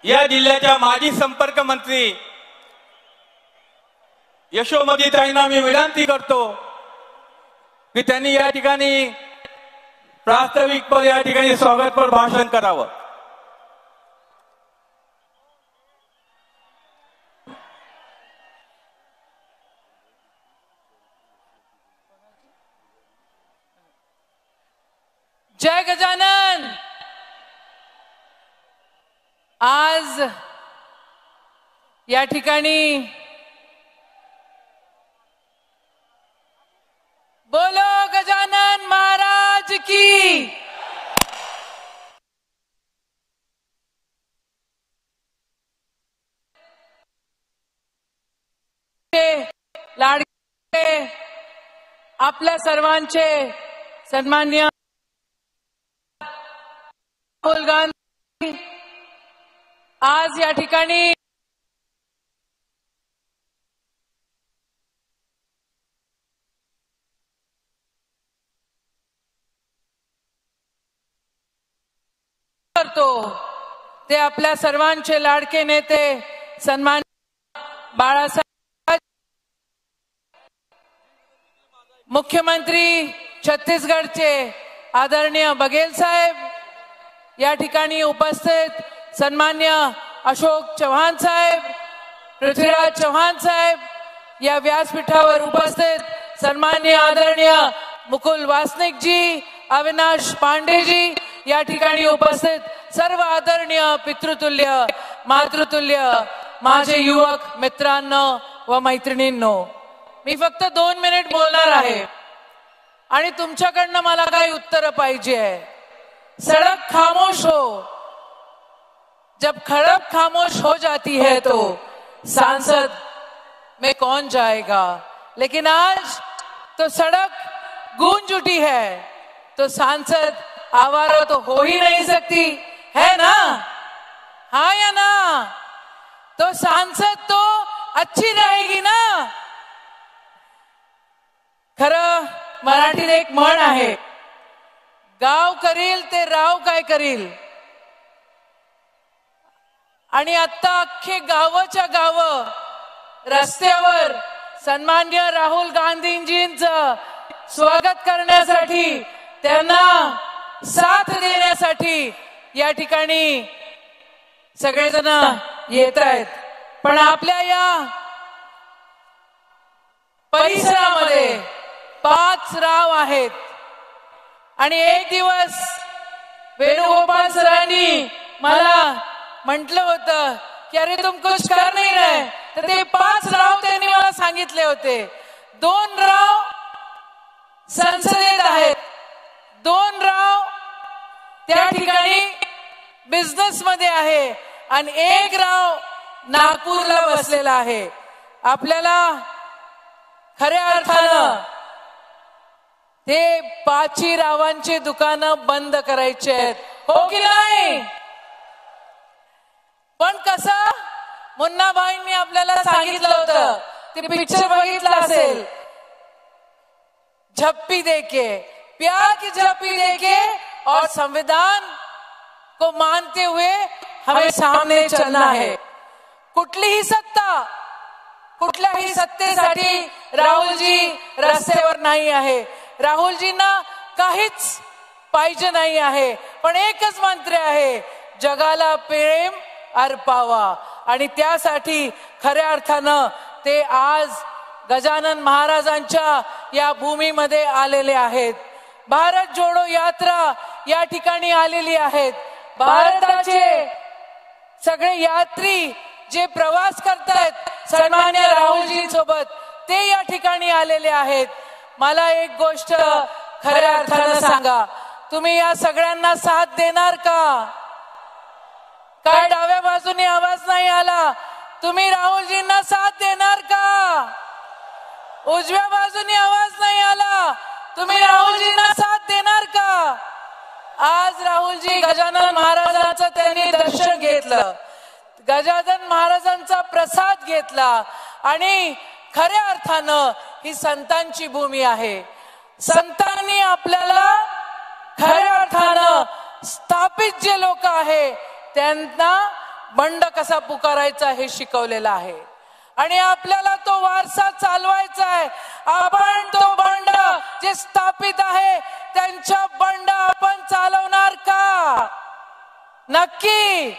या जिल्ह्याच्या माजी संपर्क मंत्री यशोमतीताईंना मी विनंती करतो की त्यांनी या ठिकाणी प्रास्ताविकपद या ठिकाणी स्वागतपर भाषण करावं। जय गजानन। आज या ठिकाणी बोलो गजानन महाराज की। लाडके आपल्या सर्वांचे सन्माननीय राहुल गांधी आज या ठिकाणी करतो ते आपल्या सर्वांचे लाडके नेते सन्माननीय बाळासाहेब, मुख्यमंत्री छत्तीसगडचे आदरणीय बघेल साहेब, या ठिकाणी उपस्थित सन्मान्य अशोक चव्हाण साहेब, पृथ्वीराज चव्हाण साहेब, या व्यासपीठावर उपस्थित सन्मान्य आदरणीय मुकुल वासनिक जी, अविनाश पांडे जी, या ठिकाणी उपस्थित सर्व आदरणीय पितृतुल्य मातृतुल्य माझे युवक मित्रांनो व मैत्रिणींनो, मी फक्त 2 मिनिट बोलणार आहे आणि तुमच्याकडनं मला काही उत्तर पाहिजे आहे। सड़क खामोश हो, जब सड़क खामोश हो जाती है तो सांसद में कौन जाएगा, लेकिन आज तो सड़क गूंज उठी है तो सांसद आवारा तो हो ही नहीं सकती है ना, हाँ या ना। तो सांसद तो अच्छी रहेगी ना। खरं मराठीत एक म्हण आहे, गाव करील ते राव काय करील, आणि आता अख्खे गावाच्या गाव रस्त्यावर सन्माननीय राहुल गांधीजींचं स्वागत करण्यासाठी, त्यांना साथ देण्यासाठी या ठिकाणी सगळेजण येत आहेत। पण आपल्या या परिसरामध्ये 5 राव आहेत आणि एक दिवस वेणुगोपाल सरांनी मला म्हटलं होतं की अरे तुम कुछ कर नहीं रहे, तर ते 5 राव त्यांनी मला सांगितले होते। 2 राव संसदेत आहेत, 2 राव त्या ठिकाणी बिझनेस मध्ये आहे आणि 1 राव नागपूरला बसलेला आहे। आपल्याला खऱ्या अर्थानं ते 5 रावांची दुकानं बंद करायची आहेत, हो की नाही। पण कसं मुन्नाभाईंनी आपल्याला सांगितलं होतं, ते पिक्चर बघितलं असेल, झप्पी देके प्यार की झप्पी देके और संविधान को मानते हुए हमें सामने चलना है। कुठलीही सत्ता कुठल्याही सत्तेसाठी राहुलजी रस्त्यावर नाही आहे। राहुलजींना काहीच पाहिजे नाही आहे, पण एकच मंत्र आहे, जगाला प्रेम अर्पावा, आणि त्यासाठी खऱ्या अर्थानं ते आज गजानन महाराजांच्या या भूमीमध्ये आलेले आहेत। भारत जोडो यात्रा या ठिकाणी आलेली आहेत। भारताचे सगळे यात्री जे प्रवास करतात सन्मान्य राहुलजी सोबत, ते या ठिकाणी आलेले आहेत। मला एक गोष्ट खऱ्या अर्थानं सांगा, तुम्ही या सगळ्यांना साथ देणार का? काय डाव्या बाजूने आवाज नाही आला, तुम्ही राहुलजींना साथ देणार का? उजव्या बाजूने आवाज नाही आला, तुम्ही राहुलजींना साथ देणार का? आज राहुलजी गजानन महाराजांचं त्यांनी दर्शन घेतलं, गजानन महाराजांचा प्रसाद घेतला, आणि खऱ्या अर्थानं ही संतांची भूमी आहे। संतांनी आपल्याला खऱ्या अर्थानं स्थापित जे लोक आहे त्यांना बंड कसा पुकारायचा हे शिकवलेलं आहे आणि आपल्याला तो वारसा चालवायचा आहे. आपण तो बंड जे स्थापित आहे त्यांच्या बंड आपण चालवणार का? नक्की.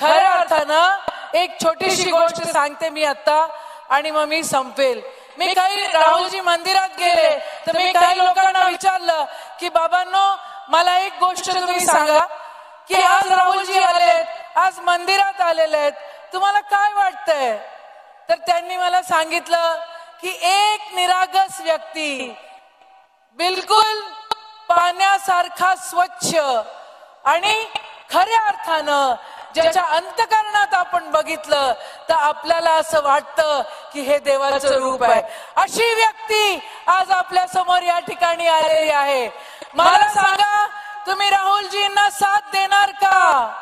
खऱ्या अर्थानं एक छोटीशी गोष्ट सांगते मी आता आणि मग मी संपेल. मी काही राहुलजी मंदिरात गेले तर मी काही लोकांना विचारलं की बाबांनो मला एक गोष्ट तुम्ही सांगा की आज राहुलजी आलेत, आज मंदिरात आलेले आहेत, तुम्हाला काय वाटतंय? तर त्यांनी मला सांगितलं की एक निरागस व्यक्ती बिलकुल पाण्यासारखा स्वच्छ आणि खऱ्या अर्थानं ज्याच्या अंतःकरणात आपण बघितलं तर आपल्याला असं वाटतं की हे देवाचं रूप आहे. अशी व्यक्ती आज आपल्या समोर या ठिकाणी आलेली आहे. मला सांगा तुम्ही राहुलजींना साथ देणार का?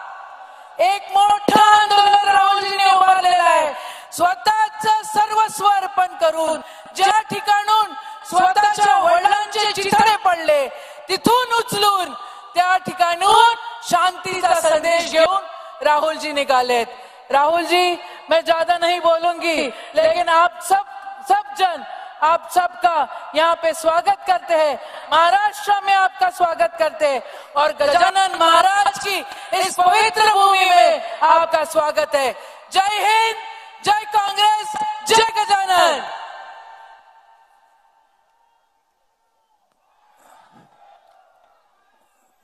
एक मोठं आंदोलन राहुलजींनी उभारलेलं आहे. स्वतःच सर्वस्व अर्पण करून ज्या ठिकाणून स्वतःच्या वडिलांचे चिथडे पडले तिथून उचलून त्या ठिकाणून शांतीचा संदेश घेऊन राहुल जी निकालेत. राहुल जी, मैं ज्यादा नहीं बोलूंगी लेकिन आप सब जन आप सबका यहाँ पे स्वागत करते हैं, महाराष्ट्र में आपका स्वागत करते हैं और गजानन महाराज की इस पवित्र भूमि में आपका स्वागत है. जय हिंद, जय कांग्रेस, जय गजानन.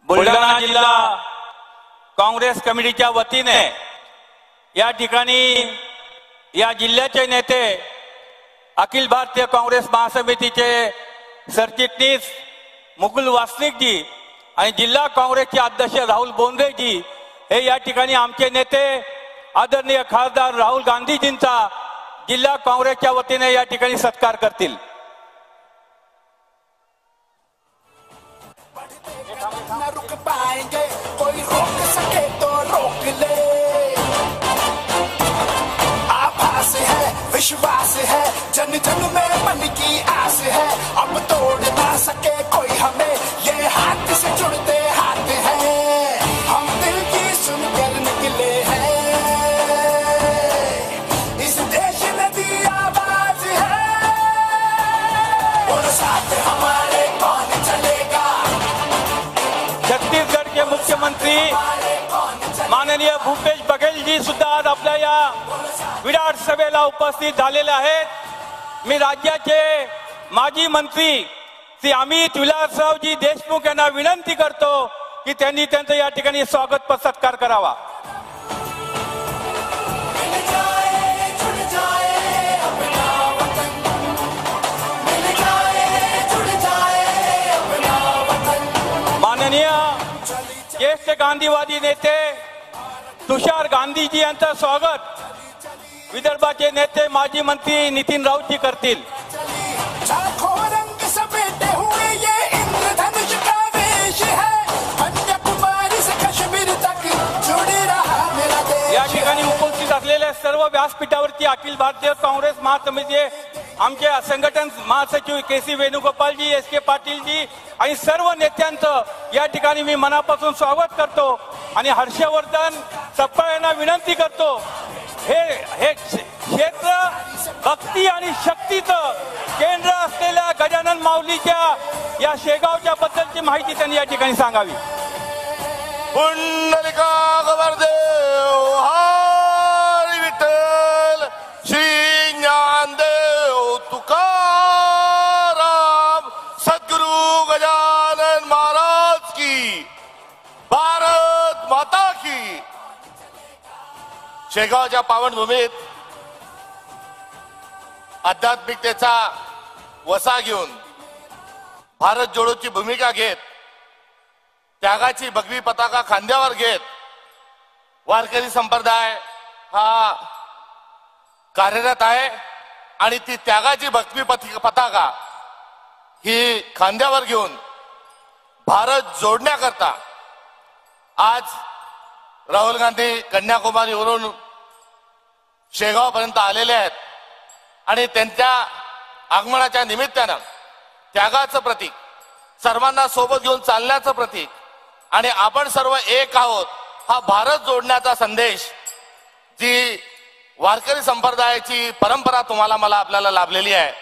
बुलढाणा जिल्हा काँग्रेस कमिटीच्या वतीने या ठिकाणी या जिल्ह्याचे नेते अखिल भारतीय काँग्रेस महासमितीचे सरचिटणीस मुकुल वासनिक जी आणि जिल्हा काँग्रेसचे अध्यक्ष राहुल बोंद्रे जी हे या ठिकाणी आमचे नेते आदरणीय खासदार राहुल गांधीजींचा जिल्हा काँग्रेसच्या वतीने या ठिकाणी सत्कार करतील. न रुक पाएंगे, कोई रोक सके तो रोक ले. आभास है, विश्वास है, जन जन में मन की आस है. अब तोड़ ना सके कोई हमें, ये हाथ से जुड़ते हाथ हैं. हम दिल की सुनकर निकले हैं. इस देश ने दी आवाज है, और साथ हमारे कौन चलेगा. छत्तीसगढ़ के मुख्यमंत्री माननीय भूपेश बघेल जी सुद्धा आज आपल्या या विराट सभेला उपस्थित झालेले आहेत. मी राज्याचे माजी मंत्री श्री अमित विलासरावजी देशमुख यांना विनंती करतो की त्यांनी त्यांचं या ठिकाणी स्वागत सत्कार करावा. माननीय ज्येष्ठ गांधीवादी नेते तुषार गांधीजी यांचं स्वागत विदर्भाचे नेते माजी मंत्री नितीन राऊतजी करतील. लाखों रंग समेटे हुए ये इंद्रधनुष का वेश है. कन्याकुमारी से कश्मीर तक जुड़ी रहा मेरा देश. या ठिकाणी उपस्थित असलेल्या सर्व व्यासपीठावरती अखिल भारतीय काँग्रेस महासमितीचे आमचे संघटन महासचिव केसी वेणुगोपालजी, एस के पाटीलजी आणि सर्व नेत्यांचं या ठिकाणी मी मनापासून स्वागत करतो आणि हर्षवर्धन सपकाळ यांना विनंती करतो हे क्षेत्र भक्ती आणि शक्तीचं केंद्र असलेल्या गजानन माऊलीच्या या शेगावच्या बद्दलची माहिती त्यांनी या ठिकाणी सांगावी. पुंडलिका गवर्देव हरी विठ्ठल श्री ज्ञानदेव तुकाराम सद्गुरु गजानन महाराज की, भारत माता की. शेगावच्या पावनभूमीत आध्यात्मिकतेचा वसा घेऊन भारत जोडोची भूमिका घेत त्यागाची भगवी पताका खांद्यावर घेत वारकरी संप्रदाय हा कार्यरत आहे आणि ती त्यागाची भगवी पताका ही खांद्यावर घेऊन भारत जोडण्याकरता आज राहुल गांधी कन्याकुमारीवरून शेगाव पर्यंत आलेले आहेत आणि त्यांच्या आगमनाच्या निमित्तानं त्यागाचं प्रतीक, सर्वांना सोबत घेऊन चालण्याचं प्रतीक आणि आपण सर्व एक आहोत हा भारत जोडण्याचा संदेश जी वारकरी संप्रदायाची परंपरा तुम्हाला मला आपल्याला लाभलेली आहे,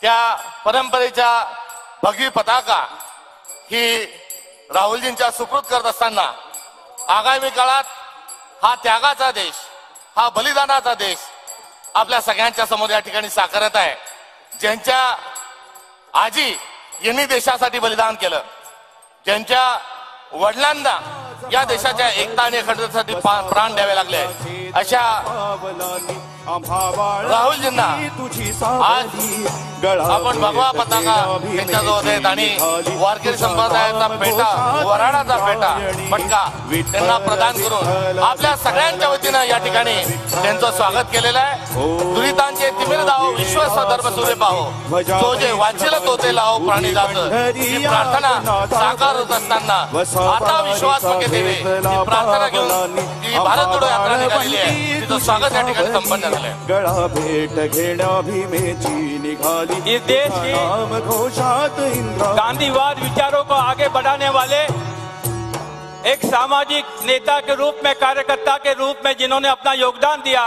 त्या परंपरेच्या भगवी पताका ही राहुलजींच्या सुपूर्द करत असताना आगामी काळात हा त्यागाचा देश, हा बलिदानाचा देश आपल्या सगळ्यांच्या समोर या ठिकाणी साकारत आहे. ज्यांच्या आजी यांनी देशासाठी बलिदान केलं, ज्यांच्या वडिलांना या देशाच्या एकता आणि अखंडतेसाठी प्राण द्यावे लागले, अशा राहुलजींना आज आपण भगवा पताका त्यांच्याजवळ देत आणि वारकरी संप्रदायाचा पेटा, वराडाचा पेटा पटका त्यांना प्रदान करून आपल्या सगळ्यांच्या वतीनं या ठिकाणी त्यांचं स्वागत केलेलं आहे. दुरितांचे तिमिर दाहो विश्वास धर्म सूर्य पाहो, जो जे वांछिल तोते लाहो प्राणी जात, ही प्रार्थना साकार होत असताना आता विश्वास मगे देवे ही प्रार्थना घेऊन जी भारत जोडो यात्रा निघालेली आहे, तिचं स्वागत या ठिकाणी संपन्न झालं. गळा भेट घेण्या भीमेची निघाली इस देश की गांधीवाद विचारों को आगे बढ़ाने वाले एक सामाजिक नेता के रूप में, कार्यकर्ता के रूप में जिन्होंने अपना योगदान दिया,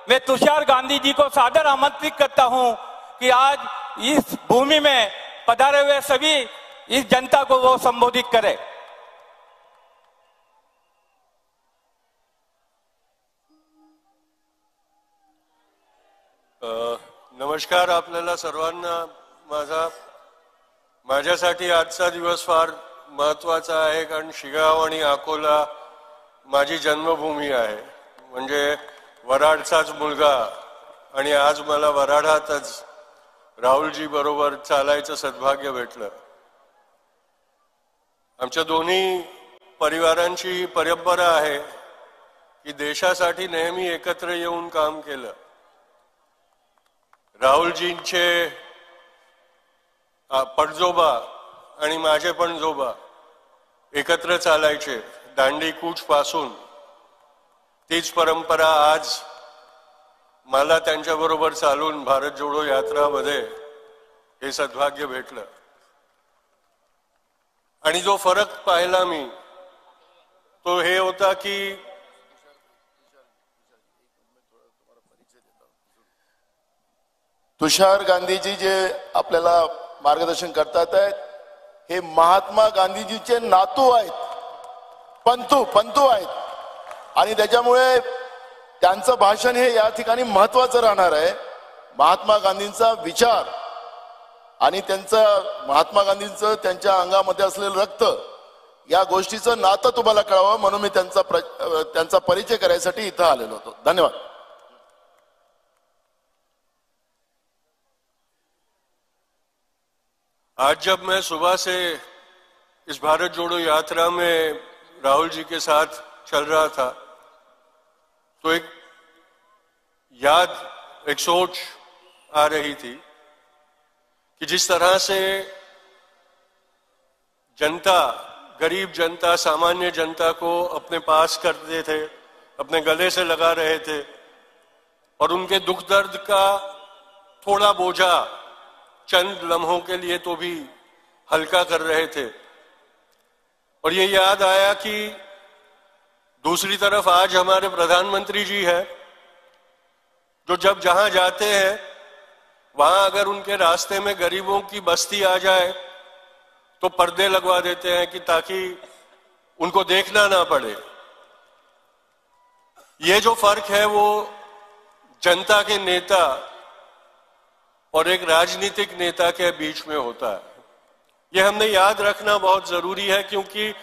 मैं तुषार गांधी जी को सादर आमंत्रित करता हूं कि आज इस भूमि में पधारे हुए सभी इस जनता को वो संबोधित करे. नमस्कार आपल्याला सर्वांना. माझ्यासाठी आजचा दिवस फार महत्वाचा आहे, कारण शिगाव आणि अकोला माझी जन्मभूमी आहे. म्हणजे वराडचाच मुलगा, आणि आज मला वराडातच राहुलजी बरोबर चालायचं सद्भाग्य भेटलं. आमच्या दोन्ही परिवारांची ही परंपरा आहे की देशासाठी नेहमी एकत्र येऊन काम केलं. राहुलजींचे पणजोबा आणि माझे पणजोबा एकत्र चालायचे दांडी कूच पासून. तीच परंपरा आज मला त्यांच्याबरोबर चालून भारत जोडो यात्रामध्ये हे सद्भाग्य भेटलं. आणि जो फरक पाहिला मी तो हे होता की तुषार गांधीजी जे आपल्याला मार्गदर्शन करतात आहेत, हे महात्मा गांधीजीचे नातू आहेत, पंतू आहेत. आणि त्याच्यामुळे त्यांचं भाषण हे या ठिकाणी महत्वाचं राहणार आहे. महात्मा गांधींचा विचार आणि महात्मा गांधींचं त्यांच्या अंगामध्ये असलेलं रक्त, या गोष्टीचं नातं तुम्हाला कळावं म्हणून मी त्यांचा परिचय करायसाठी इथं आलेलो होतो. धन्यवाद. आज जब मैं सुबह से इस भारत जोड़ो यात्रा में राहुल जी के साथ चल रहा था, तो एक याद, एक सोच आ रही थी कि जिस तरह से जनता, गरीब जनता, सामान्य जनता को अपने पास करते थे, अपने गले से लगा रहे थे और उनके दुख दर्द का थोड़ा बोझा चंद लम्हों के लिए तो भी हल्का कर रहे थे. और ये याद आया कि दूसरी तरफ आज हमारे प्रधानमंत्री जी हैं, जो जब जहां जाते हैं वहां अगर उनके रास्ते में गरीबों की बस्ती आ जाए तो पर्दे लगवा देते हैं कि ताकि उनको देखना ना पड़े. ये जो फर्क है वो जनता के नेता और एक राजनीतिक नेता के बीच में होता है. यह हमने याद रखना बहुत जरूरी है, क्योंकि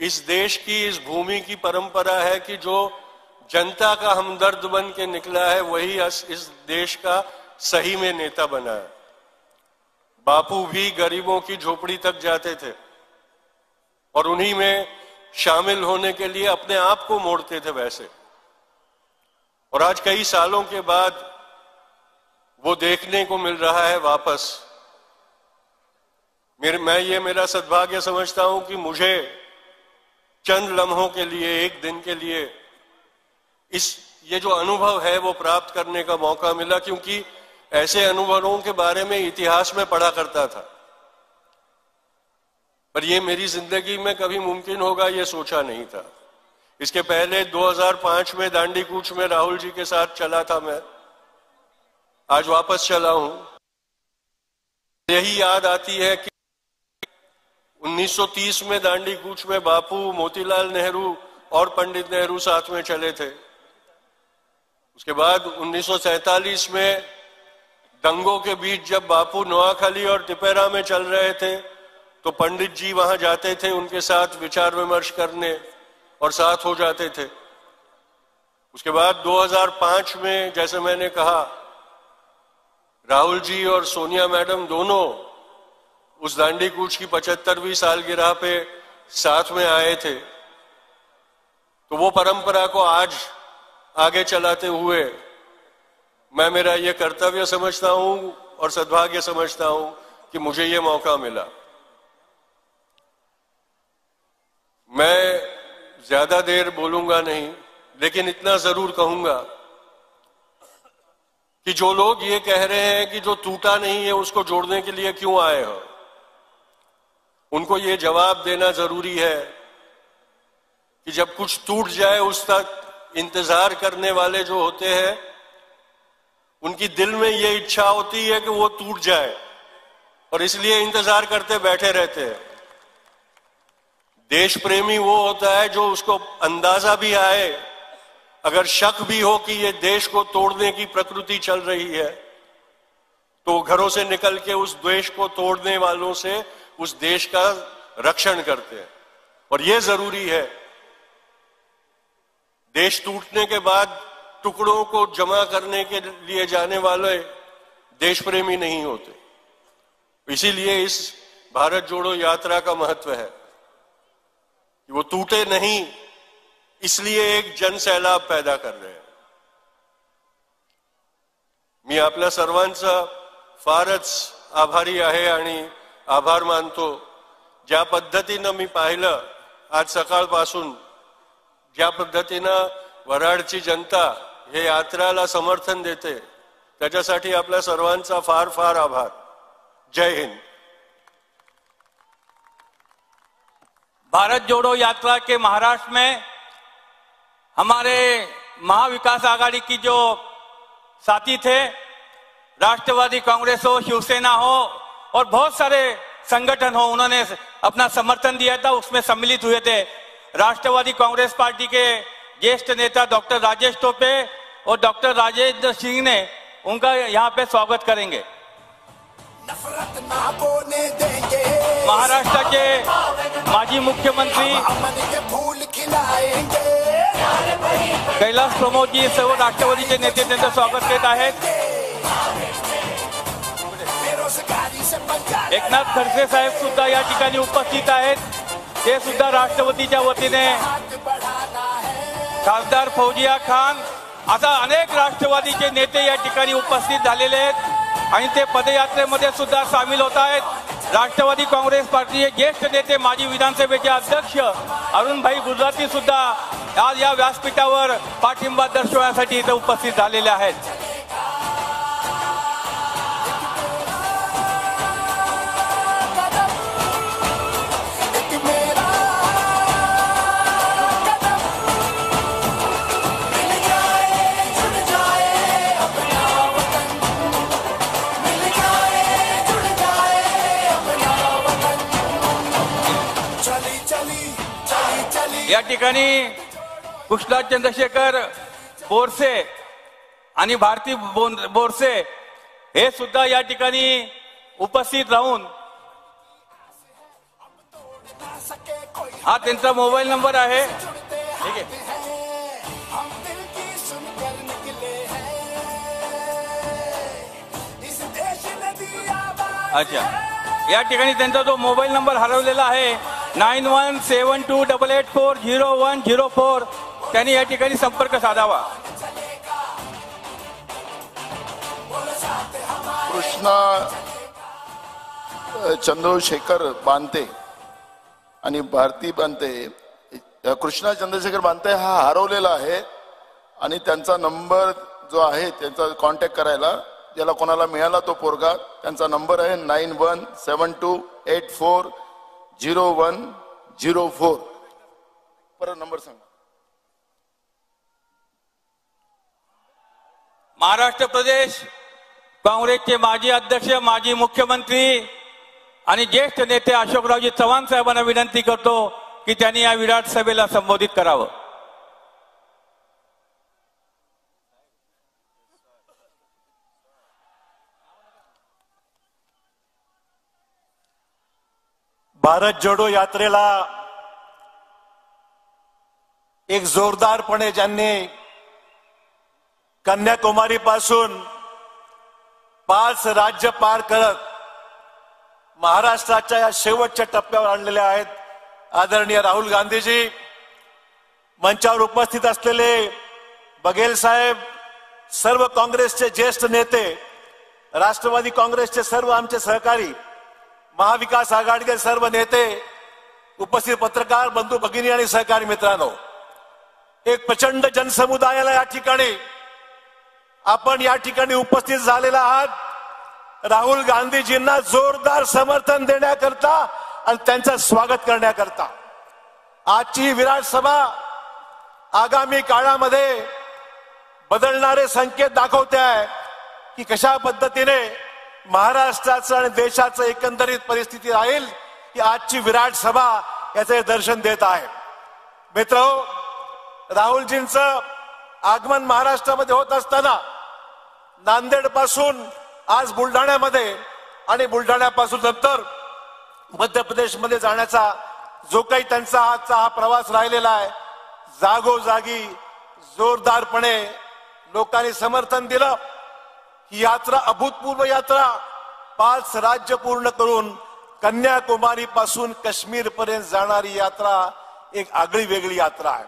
इस देश की, इस भूमि की परंपरा है कि जो जनता का हमदर्द बन के निकला है वही इस देश का सही में नेता बना है. बापू भी गरीबों की झोपड़ी तक जाते थे और उन्हीं में शामिल होने के लिए अपने आप को मोड़ते थे वैसे. और आज कई सालों के बाद वो देखने को मिल रहा है वापस. मैं ये मेरा सद्भाग्य समझता हूं कि मुझे चंद लम्हों के लिए, एक दिन के लिए ये जो अनुभव है वो प्राप्त करने का मौका मिला, क्योंकि ऐसे अनुभवों के बारे में इतिहास में पढ़ा करता था, पर ये मेरी जिंदगी में कभी मुमकिन होगा ये सोचा नहीं था. इसके पहले 2005 में दांडी कूच में राहुल जी के साथ चला था मैं, आज वापस चला हूं। यही याद आती है कि 1930 में दांडी कूच में बापू, मोतीलाल नेहरू और पंडित नेहरू साथ में चले थे। उसके बाद 1947 में दंगों के बीच जब बापू नोआखाली और टिपेरा में चल रहे थे तो पंडित जी वहां जाते थे उनके साथ विचार विमर्श करने और साथ हो जाते थे। उसके बाद 2005 में जैसे मैंने कहा, राहुल जी और सोनिया मैडम दोनों उस दांडी कूच की 75वीं सालगिरह पे साथ में आए थे। तो वो परंपरा को आज आगे चलाते हुए मैं मेरा ये कर्तव्य समझता हूं और सद्भाग्य समझता हूं कि मुझे ये मौका मिला। मैं ज्यादा देर बोलूंगा नहीं, लेकिन इतना जरूर कहूंगा कि जो लोग ये कह रहे हैं कि जो टूटा नहीं है उसको जोड़ने के लिए क्यों आए हो, उनको ये जवाब देना जरूरी है कि जब कुछ टूट जाए उस तक इंतजार करने वाले जो होते हैं उनकी दिल में ये इच्छा होती है कि वो टूट जाए और इसलिए इंतजार करते बैठे रहते हैं। देश प्रेमी वो होता है जो उसको अंदाजा भी आए, अगर शक भी हो कि ये देश को तोड़ने की प्रकृति चल रही है, तो घरों से निकल के उस देश को तोड़ने वालों से उस देश का रक्षण करते हैं। और ये जरूरी है, देश टूटने के बाद टुकड़ों को जमा करने के लिए जाने वाले देश प्रेमी नहीं होते। इसीलिए इस भारत जोड़ो यात्रा का महत्व है कि वो टूटे नहीं, इसलिए एक जन सैलाब पैदा कर रहे हैं। मी आपल्या सर्वांचा फारच आभारी आहे आणि आभार मानतो। ज्या पद्धतीनं मी पाहिलं आज सकाळपासून, ज्या पद्धतीनं वराडची जनता हे यात्राला समर्थन देते, त्याच्यासाठी आपल्या सर्वांचा फार फार आभार। जय हिंद। भारत जोड़ो यात्रा के महाराष्ट्र में हमारे महाविकास आघाड़ी की जो साथी थे, राष्ट्रवादी कांग्रेस हो, शिवसेना हो और बहुत सारे संगठन हो, उन्होंने अपना समर्थन दिया था, उसमें सम्मिलित हुए थे। राष्ट्रवादी कांग्रेस पार्टी के ज्येष्ठ नेता डॉक्टर राजेश टोपे और डॉक्टर राजेंद्र सिंह ने उनका यहाँ पे स्वागत करेंगे। महाराष्ट्र के माजी मुख्यमंत्री कैलास प्रमोद जी सर्व राष्ट्रवादीचे नेते त्यांचं स्वागत करीत आहेत। एकनाथ खडसे साहेब सुद्धा या ठिकाणी उपस्थित आहेत, ते सुद्धा राष्ट्रवादीच्या वतीने, खासदार फौजिया खान, असा अनेक राष्ट्रवादीचे नेते या ठिकाणी उपस्थित झालेले आहेत आणि ते पदयात्रेमध्ये सुद्धा सामील होत आहेत। राष्ट्रवादी काँग्रेस पार्टीचे ज्येष्ठ नेते माजी विधानसभेचे अध्यक्ष अरुणभाई गुजराती सुद्धा आज या व्यासपीठावर पाठिंबा दर्शवण्यासाठी इथे उपस्थित झालेले आहेत। या ठिकाणी कुशलाल चंद्रशेखर बोरसे आणि भारती बोरसे हे सुद्धा या ठिकाणी उपस्थित राहून, हा त्यांचा मोबाईल नंबर आहे, ठीक आहे। अच्छा, या ठिकाणी त्यांचा जो मोबाईल नंबर हरवलेला आहे 917288400104, त्यांनी या ठिकाणी संपर्क साधावा। कृष्णा चंद्रशेखर बांते आणि भारती बांते, कृष्णा चंद्रशेखर बांते हा हरवलेला आहे आणि त्यांचा नंबर जो आहे त्यांचा कॉन्टॅक्ट करायला, ज्याला कोणाला मिळाला तो पोरगा, त्यांचा नंबर आहे 9172840104। परत नंबर सांगा। महाराष्ट्र प्रदेश काँग्रेसचे माजी अध्यक्ष, माजी मुख्यमंत्री आणि ज्येष्ठ नेते अशोकरावजी चव्हाण साहेबांना विनंती करतो की त्यांनी या विराट सभेला संबोधित करावं. भारत जोडो यात्रेला एक जोरदारपणे ज्यांनी कन्याकुमारी पासून 5 राज्य पार करत महाराष्ट्राच्या या शेवटच्या टप्प्यावर आणलेले आहेत आदरणीय राहुल गांधीजी, मंचावर उपस्थित असलेले बघेल साहेब, सर्व काँग्रेसचे ज्येष्ठ नेते, राष्ट्रवादी काँग्रेसचे सर्व आमचे सहकारी, महाविकास आघाडीचे सर्व नेते, उपस्थित पत्रकार बंधू भगिनी आणि सहकारी मित्रांनो, एक प्रचंड जनसमुदायाला या ठिकाणी आपण या ठिकाणी उपस्थित झालेला आहात राहुल गांधीजींना जोरदार समर्थन देण्याकरता आणि त्यांचं स्वागत करण्याकरता. आजची ही विराट सभा आगामी काळामध्ये बदलणारे संकेत दाखवते आहे की कशा पद्धतीने महाराष्ट्राचं आणि देशाचं एकंदरीत परिस्थिती राहील की आजची विराट सभा याचे दर्शन देत आहे. मित्रहो, राहुलजींचं आगमन महाराष्ट्रामध्ये होत असताना नांदेड पासून आज बुलढाण्यामध्ये आणि बुलढाण्यापासून नंतर मध्य प्रदेशमध्ये जाण्याचा जो काही त्यांचा आजचा हा प्रवास राहिलेला आहे, जागोजागी जोरदारपणे लोकांनी समर्थन दिलं. ही यात्रा अभूतपूर्व यात्रा 5 राज्य पूर्ण करून कन्याकुमारी पासून काश्मीर पर्यंत जाणारी यात्रा एक आगळी वेगळी यात्रा आहे.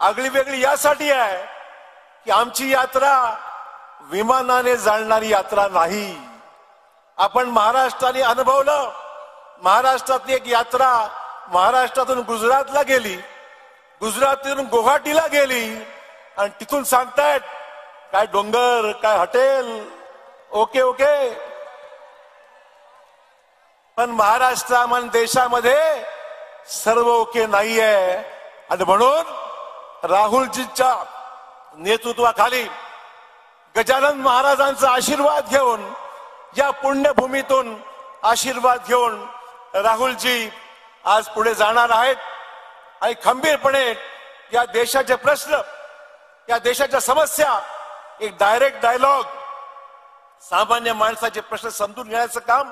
आगळी वेगळी यासाठी आहे की आमची यात्रा विमानाने जाणारी यात्रा नाही. आपण महाराष्ट्राने अनुभवलं, महाराष्ट्रातली एक यात्रा महाराष्ट्रातून गुजरातला गेली, गुजरातून गुवाहाटीला गेली आणि तिथून सांगतायत काय डोंगर, काय हॉटेल, ओके ओके. पण महाराष्ट्रामध्ये देशामध्ये सर्व ओके नाहीये आणि म्हणून राहुलजींच्या नेतृत्वाखाली गजानन महाराजांचा आशीर्वाद घेऊन, या पुण्यभूमीतून आशीर्वाद घेऊन राहुलजी आज पुढे जाणार आहेत आणि खंबीरपणे या देशाचे प्रश्न, या देशाच्या समस्या, एक डायरेक्ट डायलॉग, सामान्य माणसाचे प्रश्न समजून घेण्याचं काम,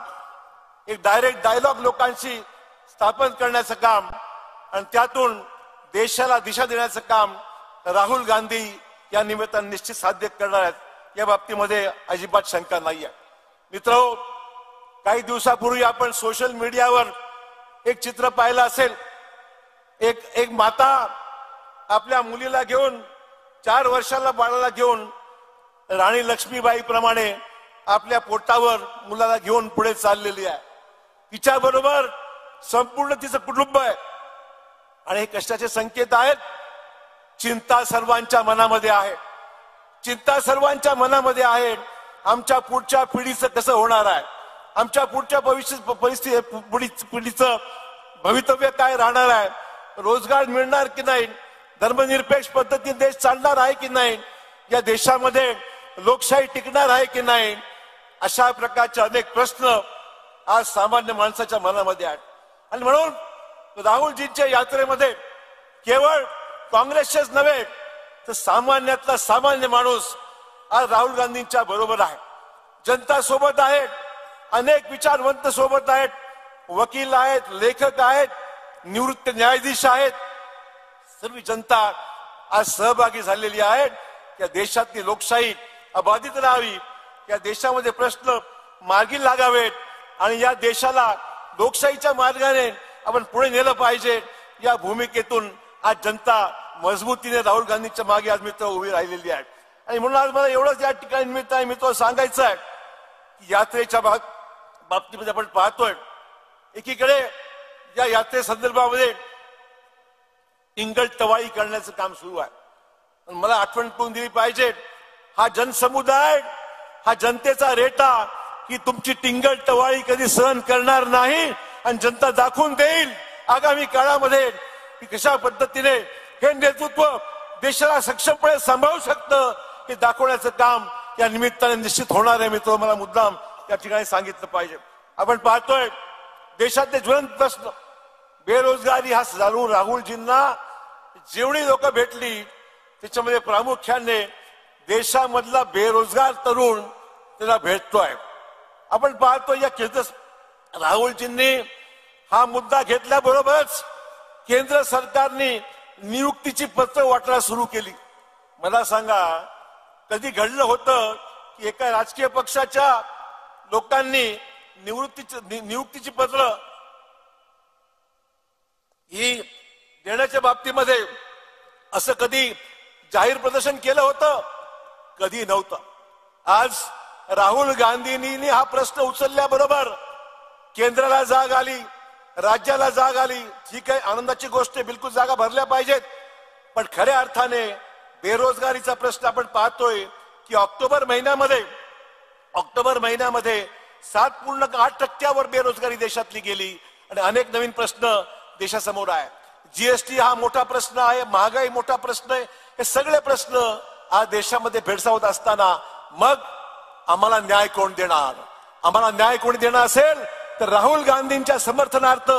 एक डायरेक्ट डायलॉग लोकांशी स्थापन करण्याचं काम आणि त्यातून देशाला दिशा देण्याचं काम राहुल गांधी या निमित्ताने निश्चित साध्य करणार आहेत, या बाबतीमध्ये अजिबात शंका नाहीये. मित्रहो, काही दिवसापूर्वी आपण सोशल मीडियावर एक चित्र पाहिलं असेल. एक माता आपल्या मुलीला घेऊन, 4 वर्षाला बाळाला घेऊन राणी लक्ष्मीबाई प्रमाणे आपल्या पोटावर मुलाला घेऊन पुढे चाललेली आहे. तिच्या बरोबर संपूर्ण तिचं कुटुंब आहे आणि हे कशाचे संकेत आहेत? चिंता सर्वांच्या मनामध्ये आहे, चिंता सर्वांच्या मनामध्ये आहे. आमच्या पुढच्या पिढीचं कसं होणार आहे, आमच्या पुढच्या पिढीचं भवितव्य काय राहणार आहे, रोजगार मिळणार की नाही, धर्मनिरपेक्ष पद्धतीने देश चालणार आहे की नाही, या देशामध्ये लोकशाही टिकणार आहे की नाही, अशा प्रकारचे अनेक प्रश्न आज सामान्य माणसाच्या मनामध्ये आहेत. आणि म्हणून राहुलजींच्या यात्रेमध्ये केवळ काँग्रेसचेच नव्हे तर सामान्यातला सामान्य माणूस आज राहुल गांधींच्या बरोबर आहे. जनता सोबत आहे, अनेक विचारवंत सोबत आहेत, वकील आहेत, लेखक आहेत, निवृत्त न्यायाधीश आहेत. सर्व जनता आज सहभागी झालेली आहे. या देशातली लोकशाही अबाधित राहावी, या देशामध्ये प्रश्न मार्गी लागावेत आणि या देशाला लोकशाहीच्या मार्गाने आपण पुढे नेलं पाहिजे, या भूमिकेतून आज जनता मजबूतीने राहुल गांधींच्या मागे आज मित्र उभी राहिलेली आहे. आणि म्हणून आज मला एवढंच या ठिकाणी मित्र सांगायचं आहे की यात्रेच्या बाबतीमध्ये आपण पाहतोय, एकीकडे या यात्रे संदर्भामध्ये टिंगल टवाळी करण्याचं काम सुरू आहे. मला आठवण करून दिली पाहिजे, हा जनसमुदाय, हा जनतेचा रेटा की तुमची टिंगल टवाळी कधी सहन करणार नाही आणि जनता दाखवून देईल आगामी काळामध्ये की कशा पद्धतीने हे नेतृत्व देशाला सक्षमपणे सांभाळू शकतं हे दाखवण्याचं काम या निमित्ताने निश्चित होणार आहे. मी तो मला मुद्दाम या ठिकाणी सांगितलं पाहिजे. आपण पाहतोय देशातले ज्वलंत प्रश्न बेरोजगारी हा राहुलजींना जेवढी लोक भेटली त्याच्यामध्ये प्रामुख्याने देशामधला बेरोजगार तरुण त्याला भेटतोय. आपण पाहतोय या राहुलजींनी हा मुद्दा घेतल्याबरोबरच केंद्र सरकारने नियुक्तीची पत्र वाटणं सुरू केली. मला सांगा कधी घडलं होतं की एका राजकीय पक्षाच्या लोकांनी नियुक्तीची पत्र ही देण्याच्या बाबतीमध्ये असं कधी जाहीर प्रदर्शन केलं होतं? कधी नव्हतं. आज राहुल गांधींनी हा प्रश्न उचलल्याबरोबर केंद्राला जाग आली, राज्याला जाग आली. ठीक आहे, आनंदाची गोष्ट आहे, बिलकुल जागा भरल्या पाहिजेत. पण खऱ्या अर्थाने बेरोजगारीचा प्रश्न आपण पाहतोय की ऑक्टोबर महिन्यामध्ये 7.8% बेरोजगारी देशातली गेली आणि अनेक नवीन प्रश्न देशासमोर आहे. जीएसटी हा मोठा प्रश्न आहे, महागाई मोठा प्रश्न आहे. हे सगळे प्रश्न आज देशामध्ये भेडसावत असताना मग आम्हाला न्याय कोण देणार? आम्हाला न्याय कोणी देणार असेल तर राहुल गांधींच्या समर्थनार्थ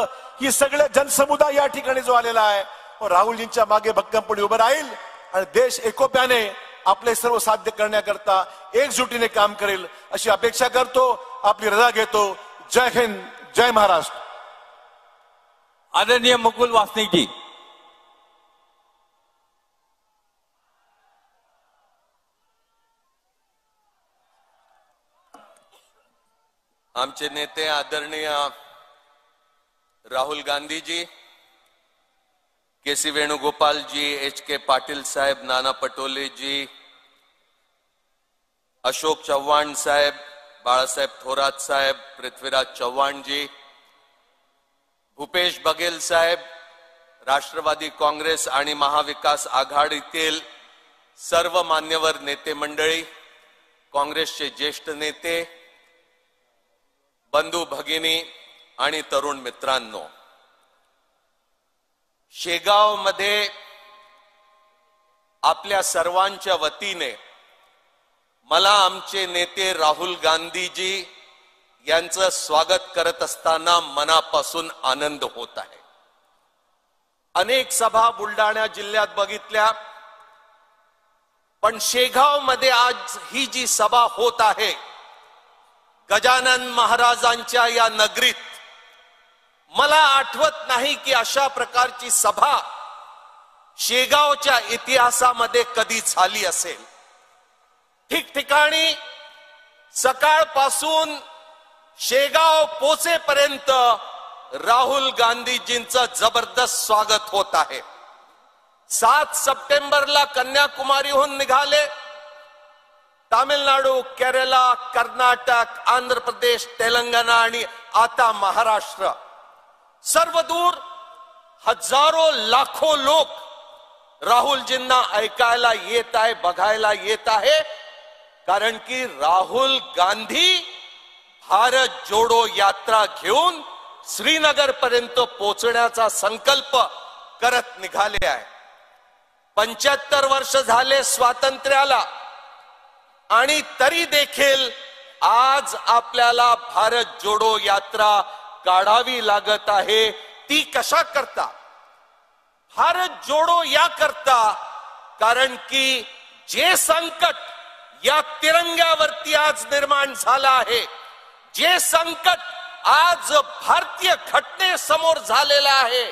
ही सगळे जनसमुदाय या ठिकाणी जो आलेला आहे राहुलजींच्या मागे भक्कमपणे उभं राहील आणि देश एकोप्याने आपले सर्व साध्य करण्याकरता एकजुटीने काम करेल अशी अपेक्षा करतो. आपली रजा घेतो. जय हिंद, जय महाराष्ट्र. आदरणीय मुकुल वासनिक जी. आमचे नेते आदरणीय राहुल गांधी जी, केसी वेणुगोपाल जी, HK पाटील साहेब, नाना पटोले जी, अशोक चव्हाण साहेब, बाळासाहेब थोरात साहेब, पृथ्वीराज चव्हाण जी, भूपेश बघेल साहेब, राष्ट्रवादी काँग्रेस आणि महाविकास आघाडीतील सर्व मान्यवर नेते मंडळी, काँग्रेसचे ज्येष्ठ नेते, बंधू भगिनी आणि तरुण मित्रांनो, शेगाव मध्ये आपल्या सर्वांच्या वतीने मला आमचे नेते राहुल गांधीजी यांचं स्वागत करत असताना मनापासून आनंद होत आहे. अनेक सभा बुलढाणा जिल्ह्यात बघितल्या, पण शेगाव मध्ये आज ही जी सभा होत आहे गजानन महाराजांच्या या नगरीत, मला आठवत नाही की अशा प्रकारची सभा शेगावच्या इतिहासामध्ये कधी झाली असेल. ठिकठिकाणी सकाळपासून शेगाव पोचेपर्यंत राहुल गांधीजींचं जबरदस्त स्वागत होत आहे. 7 सप्टेंबरला कन्याकुमारीहून निघाले, तामिळनाडू, केरला, कर्नाटक, आंध्र प्रदेश, तेलंगणा आणि आता महाराष्ट्र, सर्वदूर हजारो लाखो लोक राहुलजींना ऐकायला येत आहे, बघायला येत आहे. कारण की राहुल गांधी भारत जोडो यात्रा घेऊन श्रीनगर पर्यंत पोहोचण्याचा संकल्प करत निघाले आहे. 75 वर्ष झाले स्वातंत्र्याला आणि तरी देखील आज आपल्याला भारत जोडो यात्रा काढावी लागत आहे. ती कशा करता? भारत जोडो या करता, कारण की जे संकट या तिरंग्यावरती आज निर्माण झालं आहे, जे संकट आज भारतीय घटनेसमोर झालेलं आहे,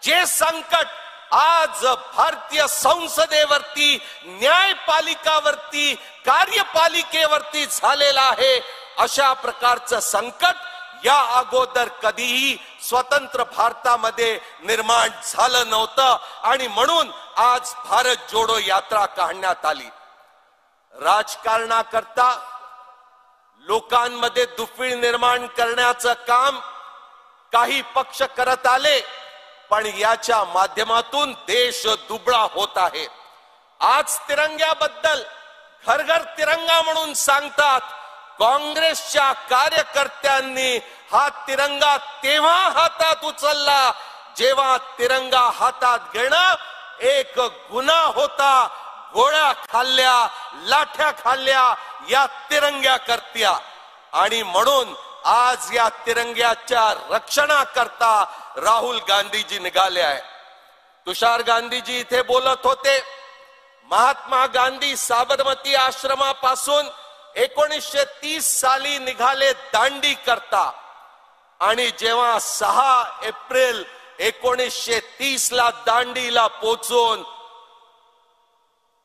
जे संकट आज भारतीय संसदेवरती, न्यायपालिकावरती, कार्यपालिकेवरती झालेलं आहे, अशा प्रकारचं संकट या अगोदर कधीही स्वतंत्र भारतामध्ये निर्माण झालं नव्हतं. आणि म्हणून आज भारत जोडो यात्रा काढण्यात आली. राजकारणाकरता लोकांमध्ये दुफळी निर्माण करण्याचं काम काही पक्ष करत आले, पण याच्या माध्यमातून देश दुबळा होत आहे. आज तिरंग्याबद्दल घर घर तिरंगा म्हणून सांगतात. काँग्रेसच्या कार्यकर्त्यांनी हा तिरंगा तेव्हा हातात उचलला जेव्हा तिरंगा हातात घेणं एक गुन्हा होता, गोळ्या खाल्ल्या, लाठ्या खाल्ल्या, या तिरंग्या करत्या. आणि म्हणून आज या तिरंग्याच्या रक्षणाकरता राहुल गांधीजी निघाले आहे. तुषार गांधीजी इथे बोलत होते. महात्मा गांधी साबरमती आश्रमापासून 1930 साली निघाले दांडी करता. आणि जेव्हा 6 एप्रिल 1930 ला दांडीला पोचून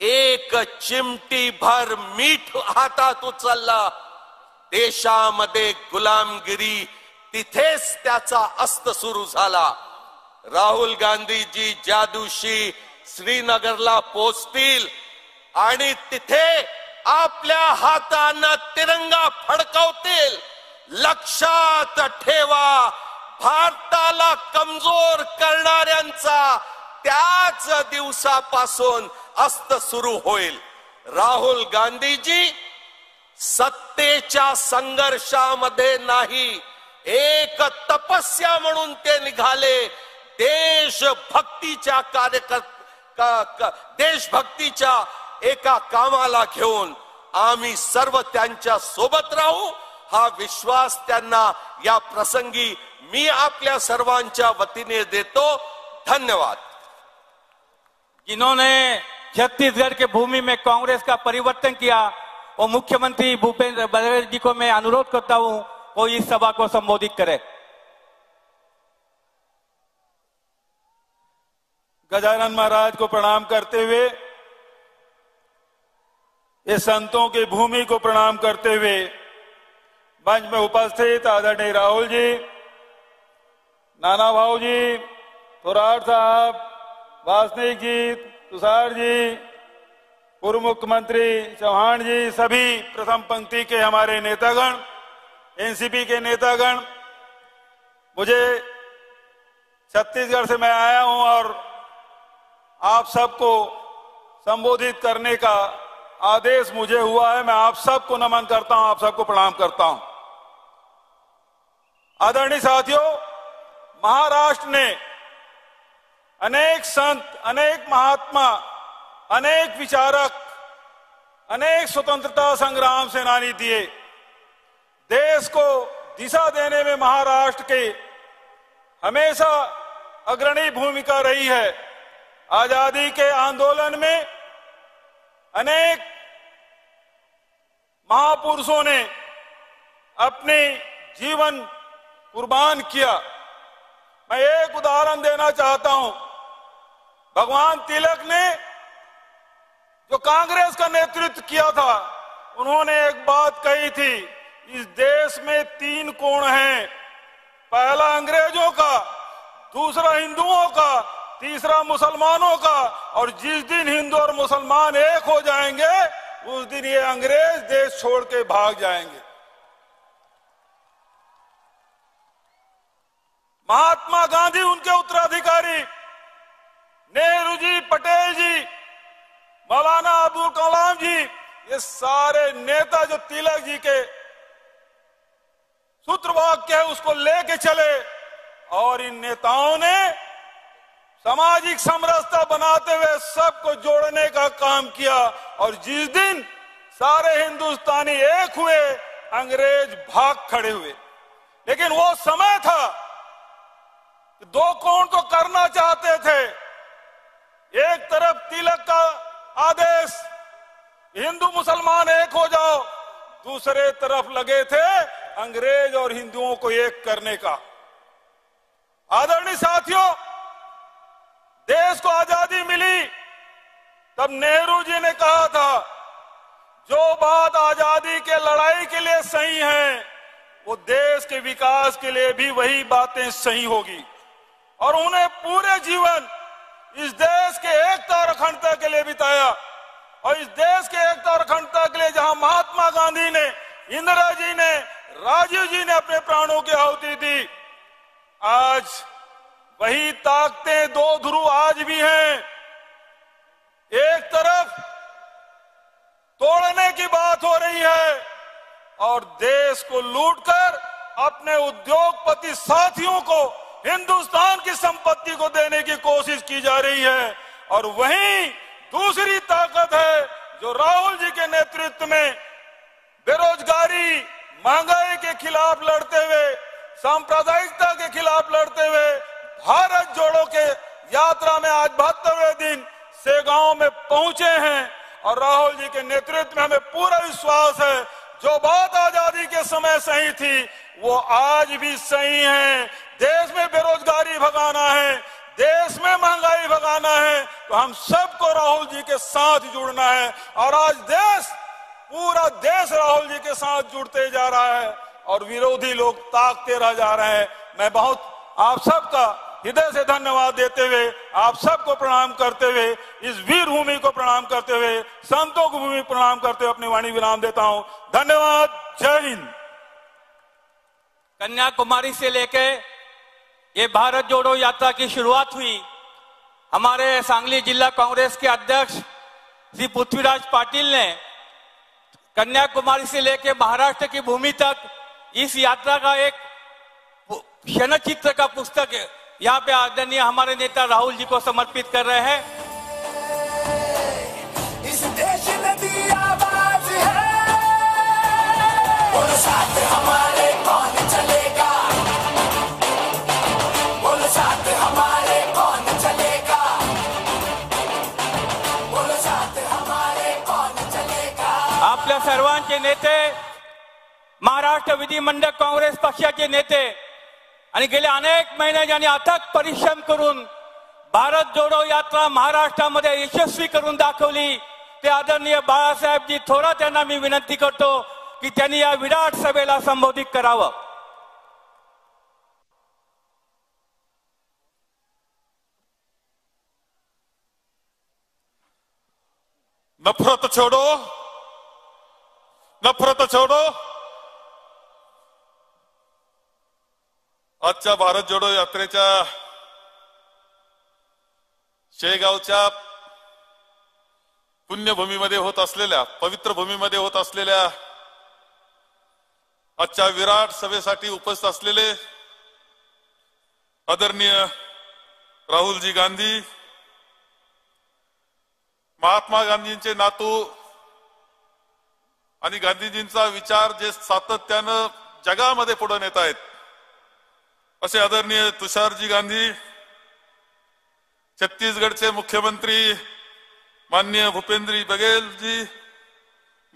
एक चिमटी भर मीठ हातात उचलला, देशामध्ये गुलामगिरी तिथेच त्याचा अस्त सुरू झाला. राहुल गांधीजी ज्या दिवशी श्रीनगरला पोचतील आणि तिथे आपल्या हातांना तिरंगा फडकवतील, लक्षात ठेवा, भारताला कमजोर करणाऱ्यांचा त्याच दिवसापासून अस्त सुरू होईल. राहुल गांधीजी सत्तेच्या संघर्षामध्ये नाही, एक तपस्या म्हणून ते निघाले. देशभक्तीच्या देशभक्तीच्या एका कामाला घेऊन आम्ही सर्व त्यांच्या सोबत राहू, हा विश्वास त्यांना या प्रसंगी मी आपल्या सर्वांच्या वतीने देतो. धन्यवाद. जिन्होंने छत्तीसगढ़ के भूमि में कांग्रेस का परिवर्तन किया, वो मुख्यमंत्री भूपेंद्र बघेल जी को मैं अनुरोध करता हूं वो इस सभा को संबोधित करे. गजानन महाराज को प्रणाम करते हुए, ये संतों की भूमि को प्रणाम करते हुए मंच में उपस्थित आदरणीय राहुल जी, नाना भाऊ जी, थोराट साहब, वासनिक जी, तुषार जी, पूर्व मुख्यमंत्री चौहान जी, सभी प्रथम पंक्ति के हमारे नेतागण, एनसीपी के नेतागण, मुझे छत्तीसगढ़ से मैं आया हूं और आप सबको संबोधित करने का आदेश मुझे हुआ है. मैं आप सबको नमन करता हूं, आप सबको प्रणाम करता हूं. आदरणीय साथियों, महाराष्ट्र ने अनेक संत, अनेक महात्मा, अनेक विचारक, अनेक स्वतंत्रता संग्राम सेनानी दिए. देश को दिशा देने में महाराष्ट्र की हमेशा अग्रणी भूमिका रही है. आजादी के आंदोलन में अनेक महापुरुषों ने अपने जीवन कुर्बान किया. मैं एक उदाहरण देना चाहता हूं. भगवान तिलक ने जो कांग्रेस का नेतृत्व किया था, उन्होंने एक बात कही थी, इस देश में 3 कोण हैं, पहला अंग्रेजों का, दूसरा हिंदुओं का, तीसरा मुसलमानों का, और जिस दिन हिंदू और मुसलमान एक हो जाएंगे उस दिन ये अंग्रेज देश छोड़ के भाग जाएंगे. महात्मा गांधी, उनके उत्तराधिकारी नेहरू जी, पटेल जी, मौलाना अब्दुल कलाम जी, ये सारे नेता जो तिलक जी के सूत्रवाक्य है उसको लेके चले, और इन नेताओं ने सामाजिक समरसता बनाते हुए सबको जोड़ने का काम किया. और जिस दिन सारे हिंदुस्तानी एक हुए, अंग्रेज भाग खड़े हुए. लेकिन वो समय था, 2 कोण तो करना चाहते थे. एक तरफ तिलक का आदेश, हिंदू मुसलमान एक हो जाओ, दूसरे तरफ लगे थे अंग्रेज और हिंदुओं को एक करने का. आदरणीय साथियों, देश को आजादी मिली तब नेहरू जी ने कहा था, जो बात आजादी के लड़ाई के लिए सही है वो देश के विकास के लिए भी वही बातें सही होगी. और उन्हें पूरे जीवन इस देश के एकता और अखंडता के लिए बिताया. और इस देश के एकता और अखंडता के लिए जहां महात्मा गांधी ने, इंदिरा जी ने, राजीव जी ने अपने प्राणों की आहुति दी, आज वही ताकतें 2 ध्रुव आज भी हैं. एक तरफ तोड़ने की बात हो रही है और देश को लूटकर अपने उद्योगपति साथियों को हिंदुस्तान की संपत्ति को देने की कोशिश की जा रही है. और वहीं दूसरी ताकत है जो राहुल जी के नेतृत्व में बेरोजगारी, महंगाई के खिलाफ लड़ते हुए, सांप्रदायिकता के खिलाफ लड़ते हुए भारत जोड़ो के यात्रा में आज 72वें दिन सेगांव में पहुंचे हैं। और राहुल जी के नेतृत्व में हमें पूरा विश्वास है, जो बात आजादी के समय सही थी वो आज भी सही है। देश में बेरोजगारी भगाना है, देश में महंगाई भगाना है, तो हम सबको राहुल जी के साथ जुड़ना है। और आज पूरा देश राहुल जी के साथ जुड़ते जा रहा है और विरोधी लोग ताकते रह जा रहे हैं। मैं बहुत आप सबका हृदय से धन्यवाद देते हुए, आप सबको प्रणाम करते हुए, इस वीर भूमि को प्रणाम करते हुए, संतों को भूमि प्रणाम करते हुए अपनी वाणी विराम देता हूं। धन्यवाद। जय हिंद। कन्याकुमारी से लेके ये भारत जोड़ो यात्रा की शुरुआत हुई। हमारे सांगली जिला कांग्रेस के अध्यक्ष श्री पृथ्वीराज पाटिल ने कन्याकुमारी से लेके महाराष्ट्र की भूमि तक इस यात्रा का एक क्षणचित्र का पुस्तक यहाँ पे आदरणीय हमारे नेता राहुल जी को समर्पित कर रहे हैं। इस देश ने दी आवाज है, बोलो साथ हमारे कौन चलेगा, बोलो साथ हमारे कौन चलेगा, बोलो साथ हमारे कौन चलेगा। आपल्या सर्वांचे नेते, महाराष्ट्र विधिमंडळ काँग्रेस पक्षाचे नेते आणि गेले अनेक महिने ज्यांनी अथक परिश्रम करून भारत जोडो यात्रा महाराष्ट्रामध्ये यशस्वी करून दाखवली, ते आदरणीय बाळासाहेबजी थोरात यांना मी विनंती करतो की त्यांनी या विराट सभेला संबोधित करावं। नफरत छोडो, नफरत छोडो। आजच्या भारत जोडो यात्रेच्या शेगावच्या पुण्यभूमीमध्ये होत असलेल्या, पवित्र भूमीमध्ये होत असलेल्या आजच्या विराट सभेसाठी उपस्थित असलेले आदरणीय राहुलजी गांधी, महात्मा गांधींचे नातू आणि गांधीजींचा विचार जे सातत्यानं जगामध्ये पुढे नेत आहेत असे आदरणीय तुषारजी गांधी, छत्तीसगडचे मुख्यमंत्री माननीय भूपेंद्र बघेल जी,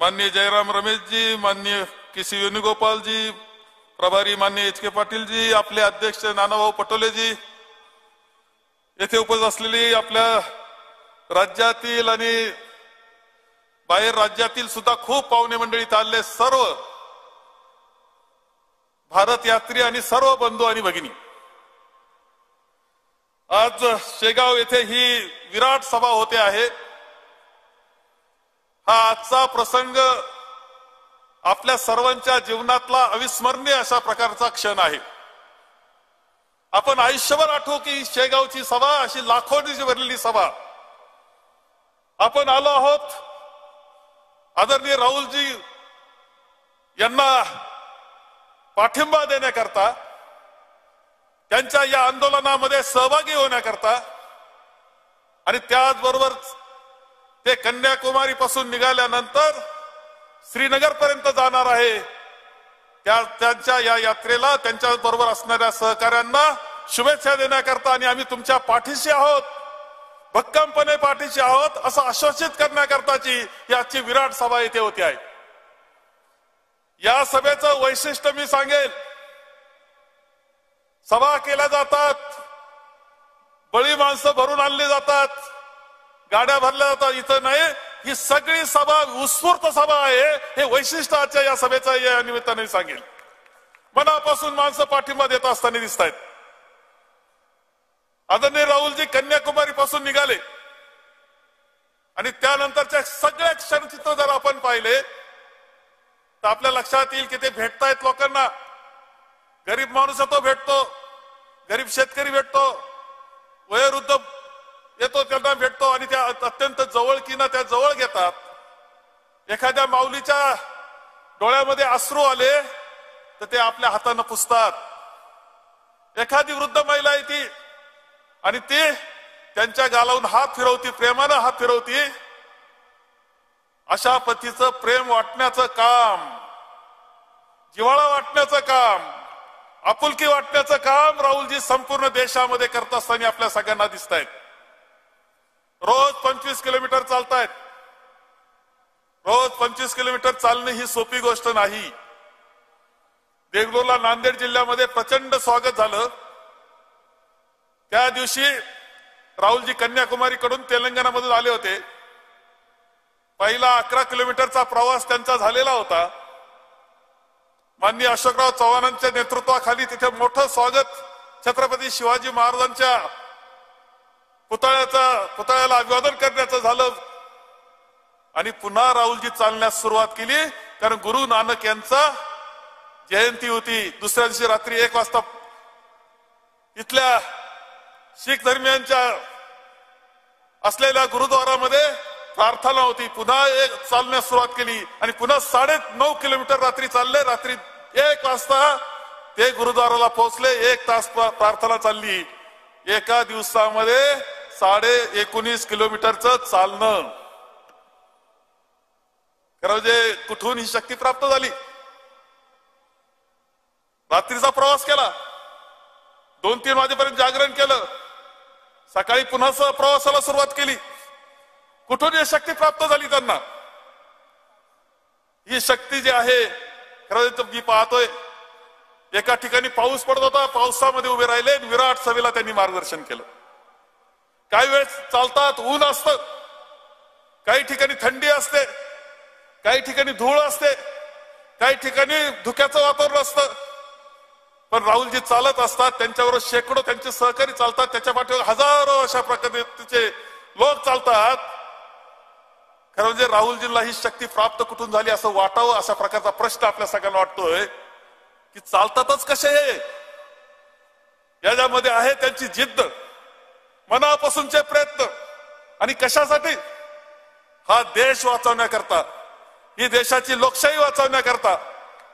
माननीय जयराम रमेश जी, माननीय केसी वेणुगोपाल जी, प्रभारी माननीय एच के पाटील जी, आपले अध्यक्ष नानाभाऊ पटोले जी, येथे उपस्थित असलेली आपल्या राज्यातील आणि बाहेर राज्यातील सुद्धा खूप पाहुणे मंडळी आलेले सर्व भारत यात्री आणि सर्व बंधू आणि भगिनी, आज शेगाव येथे ही विराट सभा होते आहे। हा आजचा प्रसंग आपल्या सर्वांच्या जीवनातला अविस्मरणीय अशा प्रकारचा क्षण आहे। आपण आयुष्यभर आठवू की शेगावची सभा अशी लाखोंची भरलेली सभा आपण आलो आहोत आदरणीय राहुलजी यांना पाठिंबा देण्याकरता, त्यांच्या या आंदोलनामध्ये सहभागी होण्याकरता आणि त्याचबरोबर ते कन्याकुमारी पासून निघाल्यानंतर श्रीनगर पर्यंत जाणार आहे। त्यांच्या या यात्रेला त्यांच्या बरोबर असणाऱ्या सहकाऱ्यांना शुभेच्छा देण्याकरता आणि आम्ही तुमच्या पाठीशी आहोत, भक्कमपणे पाठीशी आहोत असं आश्वासित करण्याकरताची याची विराट सभा येथे होती आहे। या सभेचं वैशिष्ट्य मी सांगेल, सभा केल्या जातात, बळी माणसं भरून आणली जातात, गाड्या भरल्या जातात, इथं नाही, ही सगळी सभा उत्स्फूर्त सभा आहे। हे वैशिष्ट्य आजच्या या सभेचं या निमित्ताने सांगेल। मनापासून माणसं पाठिंबा देत असताना दिसत आहेत। आदरणीय राहुलजी कन्याकुमारी पासून निघाले आणि त्यानंतरच्या सगळ्या क्षणचित्र जर आपण पाहिले तर आपल्या लक्षात येईल की ते भेटतायत लोकांना। गरीब माणूस तो भेटतो, गरीब शेतकरी भेटतो, वयोवृद्ध येतो त्यांना भेटतो आणि त्या अत्यंत जवळकीनं त्या जवळ घेतात। एखाद्या माऊलीच्या डोळ्यामध्ये अश्रू आले तर ते आपल्या हाताने पुसतात। एखादी वृद्ध महिला येते आणि ती त्यांच्या गालावून हात फिरवती, प्रेमानं हात फिरवती, अशा पतीचं प्रेम वाटण्याचं काम, जिव्हाळा वाटण्याचं काम, आपुलकी वाटण्याचं काम राहुलजी संपूर्ण देशामध्ये करत असताना आपल्या सगळ्यांना दिसत आहेत. रोज 25 किलोमीटर चालतायत. रोज 25 किलोमीटर चालणे ही सोपी गोष्ट नाही. देगलूरला नांदेड जिल्ह्यामध्ये प्रचंड स्वागत झालं. त्या दिवशी राहुलजी कन्याकुमारीकडून तेलंगणामधून आले होते. पहिला 11 किलोमीटरचा प्रवास त्यांचा झालेला होता. माननीय अशोकराव चव्हाणांच्या नेतृत्वाखाली तिथे मोठं स्वागत छत्रपती शिवाजी महाराजांच्या पुतळ्याला अभिवादन करण्याचं झालं. आणि पुन्हा राहुलजी चालण्यास सुरुवात केली, कारण गुरु नानक यांचा जयंती होती. दुसऱ्या दिवशी रात्री 1 वाजता इथल्या शीख धर्मियांच्या असलेल्या गुरुद्वारामध्ये प्रार्थना होती. पुन्हा चालण्यास सुरुवात केली आणि पुन्हा 9.5 किलोमीटर रात्री चालले. रात्री 1 वाजता ते गुरुद्वाराला पोहोचले. 1 तास प्रार्थना चालली. एका दिवसामध्ये 19.5 किलोमीटरचं चालणं. खरं म्हणजे कुठून ही शक्ती प्राप्त झाली? रात्रीचा प्रवास केला, 2-3 वाजेपर्यंत जागरण केलं, सकाळी पुन्हा प्रवासाला सुरुवात केली. कुठून ही शक्ती प्राप्त झाली त्यांना? ही शक्ती जी आहे, खरं मी पाहतोय एका ठिकाणी पाऊस पडत होता, पावसामध्ये उभे राहिले, विराट सभेला त्यांनी मार्गदर्शन केलं. काही वेळेस चालतात, ऊन असतं, काही ठिकाणी थंडी असते, काही ठिकाणी धूळ असते, काही ठिकाणी धुक्याचं वातावरण असतं. पण राहुलजी चालत असतात, त्यांच्याबरोबर शेकडो त्यांचे सहकारी चालतात, त्याच्या पाठीवर हजारो अशा प्रकारचे लोक चालतात. खरं म्हणजे राहुलजींना ही शक्ती प्राप्त कुठून झाली असं वाटावं, अशा प्रकारचा प्रश्न आपल्या सगळ्यांना वाटतोय की चालतातच कसे हे? याच्यामध्ये आहे त्यांची जिद्द, मनापासूनचे प्रयत्न. आणि कशासाठी? हा देश वाचवण्याकरता, ही देशाची लोकशाही वाचवण्याकरता,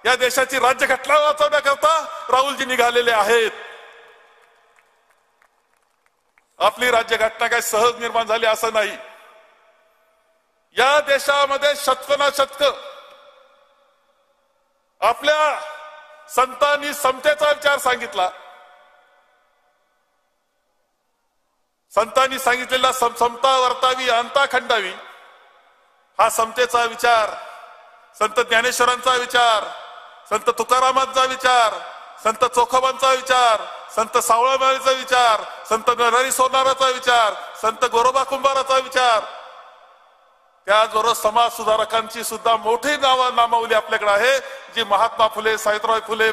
या देशाची राज्यघटना वाचवण्याकरता राहुलजी निघालेले आहेत. आपली राज्यघटना काय सहज निर्माण झाली असं नाही. या देशामध्ये शतक आपल्या संतांनी समतेचा विचार सांगितला. संतांनी सांगितलेला समता वर्तावी अंता खंडावी, हा समतेचा विचार, संत ज्ञानेश्वरांचा विचार, संत तुकारामांचा विचार, संत चोखोबांचा विचार, संत सावळामाळीचा विचार, संत नरहरी सोनाराचा विचार, संत गोरोबा कुंभाराचा विचार, त्याचबरोबर समाज सुधारकांची सुद्धा मोठी नामावली आपल्याकडे आहे, जी महात्मा फुले, सावित्रीबाई फुले,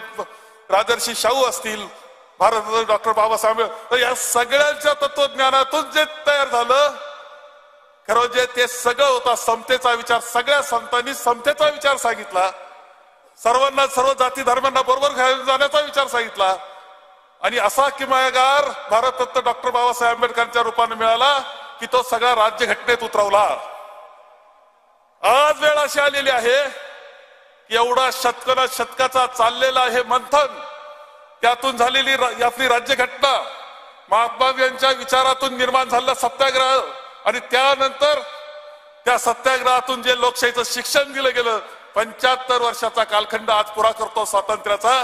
राजर्षी शाहू असतील, भारतरत्न डॉक्टर बाबासाहेब, तर या सगळ्यांच्या तत्वज्ञानातून जे तयार झालं, खरं जे ते सगळं होता समतेचा विचार. सगळ्या संतांनी समतेचा विचार सांगितला, सर्वांना, सर्व जाती धर्मांना बरोबर घेऊन जाण्याचा विचार सांगितला. आणि असा किमयागार भारतरत्न डॉक्टर बाबासाहेब आंबेडकरांच्या रूपाने मिळाला की तो सगळा राज्यघटनेत उतरवला. आज वेळ अशी आलेली आहे की एवढा शतकाचा चाललेला हे मंथन, त्यातून झालेली आपली राज्यघटना, महात्मा गांधींच्या विचारातून निर्माण झालेला सत्याग्रह, आणि त्यानंतर त्या सत्याग्रहातून जे लोकशाहीचं शिक्षण दिलं गेलं, 75 वर्षाचा कालखंड आज पुरा करतो स्वातंत्र्याचा.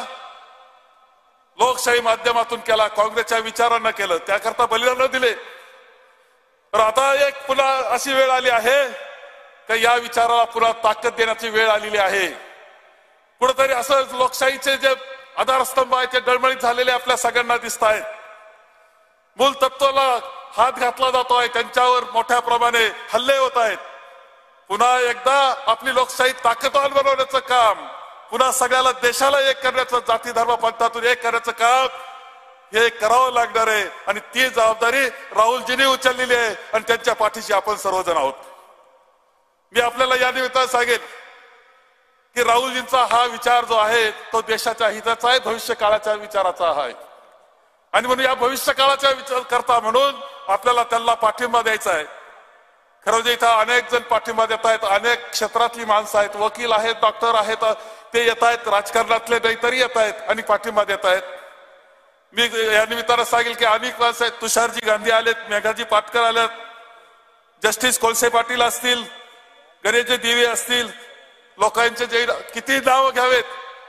लोकशाही माध्यमातून केला, काँग्रेसच्या विचारांना केलं, त्याकरता बलिदान दिले. तर आता एक पुन्हा अशी वेळ आली आहे की या विचाराला पुन्हा ताकद देण्याची वेळ आलेली आहे. कुठेतरी असं लोकशाहीचे जे आधारस्तंभ आहेत ते डळमळीत झालेले आपल्या सगळ्यांना दिसत आहेत. मूल तत्वाला हात घातला जातो आहे, त्यांच्यावर मोठ्या प्रमाणे हल्ले होत आहेत. पुन्हा एकदा आपली लोकशाही ताकदवान बनवण्याचं काम, पुन्हा सगळ्याला देशाला एक करण्याचं, जाती धर्म पंथातून एक करण्याचं काम हे करावं लागणार आहे. आणि ती जबाबदारी राहुलजींनी उचललेली आहे आणि त्यांच्या पाठीशी आपण सर्वजण आहोत. मी आपल्याला या निमित्तानं सांगेन की राहुलजींचा हा विचार जो आहे तो देशाच्या हिताचा आहे, भविष्य काळाच्या विचाराचा आहे. आणि म्हणून या भविष्य काळाच्या विचार करता म्हणून आपल्याला त्यांना पाठिंबा द्यायचा आहे. खरं म्हणजे इथं अनेक जण पाठिंबा देत आहेत, अनेक क्षेत्रातली माणसं आहेत, वकील आहेत, डॉक्टर आहेत, ते येत आहेत, राजकारणातले तरी येत आहेत आणि पाठिंबा देत आहेत. मी या निमित्तानं सांगेल की अनेक माणसं आहेत. तुषारजी गांधी आलेत, मेघाजी पाटकर आलेत, जस्टिस कोळसे पाटील असतील, गणेशजी दिवे असतील, लोकांचे जे किती नाव घ्यावेत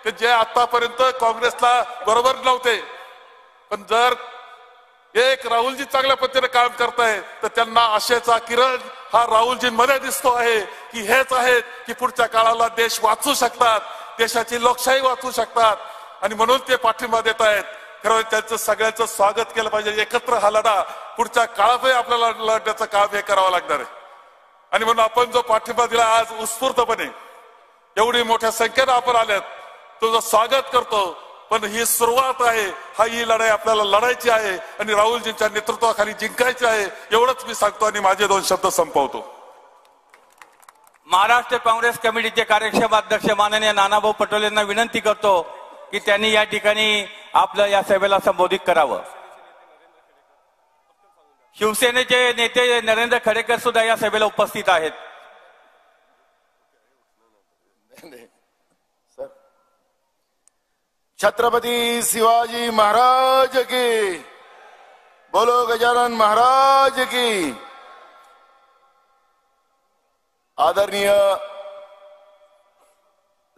की जे आतापर्यंत काँग्रेसला बरोबर नव्हते, पण जर एक राहुलजी चांगल्या पद्धतीने काम करताय तर त्यांना आशेचा किरण हा राहुलजींमध्ये दिसतो आहे की हेच आहेत की पुढच्या काळाला देश वाचू शकतात, देशाची लोकशाही वाचू शकतात, आणि म्हणून ते पाठिंबा देत आहेत. खरं त्यांचं सगळ्यांचं स्वागत केलं पाहिजे. एकत्र हा लढा पुढच्या काळातही आपल्याला लढण्याचं काम हे करावं लागणार आहे. आणि म्हणून आपण जो पाठिंबा दिला आज उत्स्फूर्तपणे एवढी मोठ्या संख्येनं आपण आल्यात, तुझं स्वागत करतो. पण ही सुरुवात आहे, ही लढाई आपल्याला लढायची आहे आणि राहुलजींच्या नेतृत्वाखाली जिंकायची आहे, एवढंच मी सांगतो आणि माझे 2 शब्द संपवतो. महाराष्ट्र काँग्रेस कमिटीचे कार्यक्षम अध्यक्ष माननीय नानाभाऊ पटोले यांना विनंती करतो की त्यांनी या ठिकाणी आपलं या सभेला संबोधित करावं. शिवसेनेचे नेते नरेंद्र खडेकर सुद्धा या सभेला उपस्थित आहेत. छत्रपती शिवाजी महाराज की, बोलो गजानन महाराज की. आदरणीय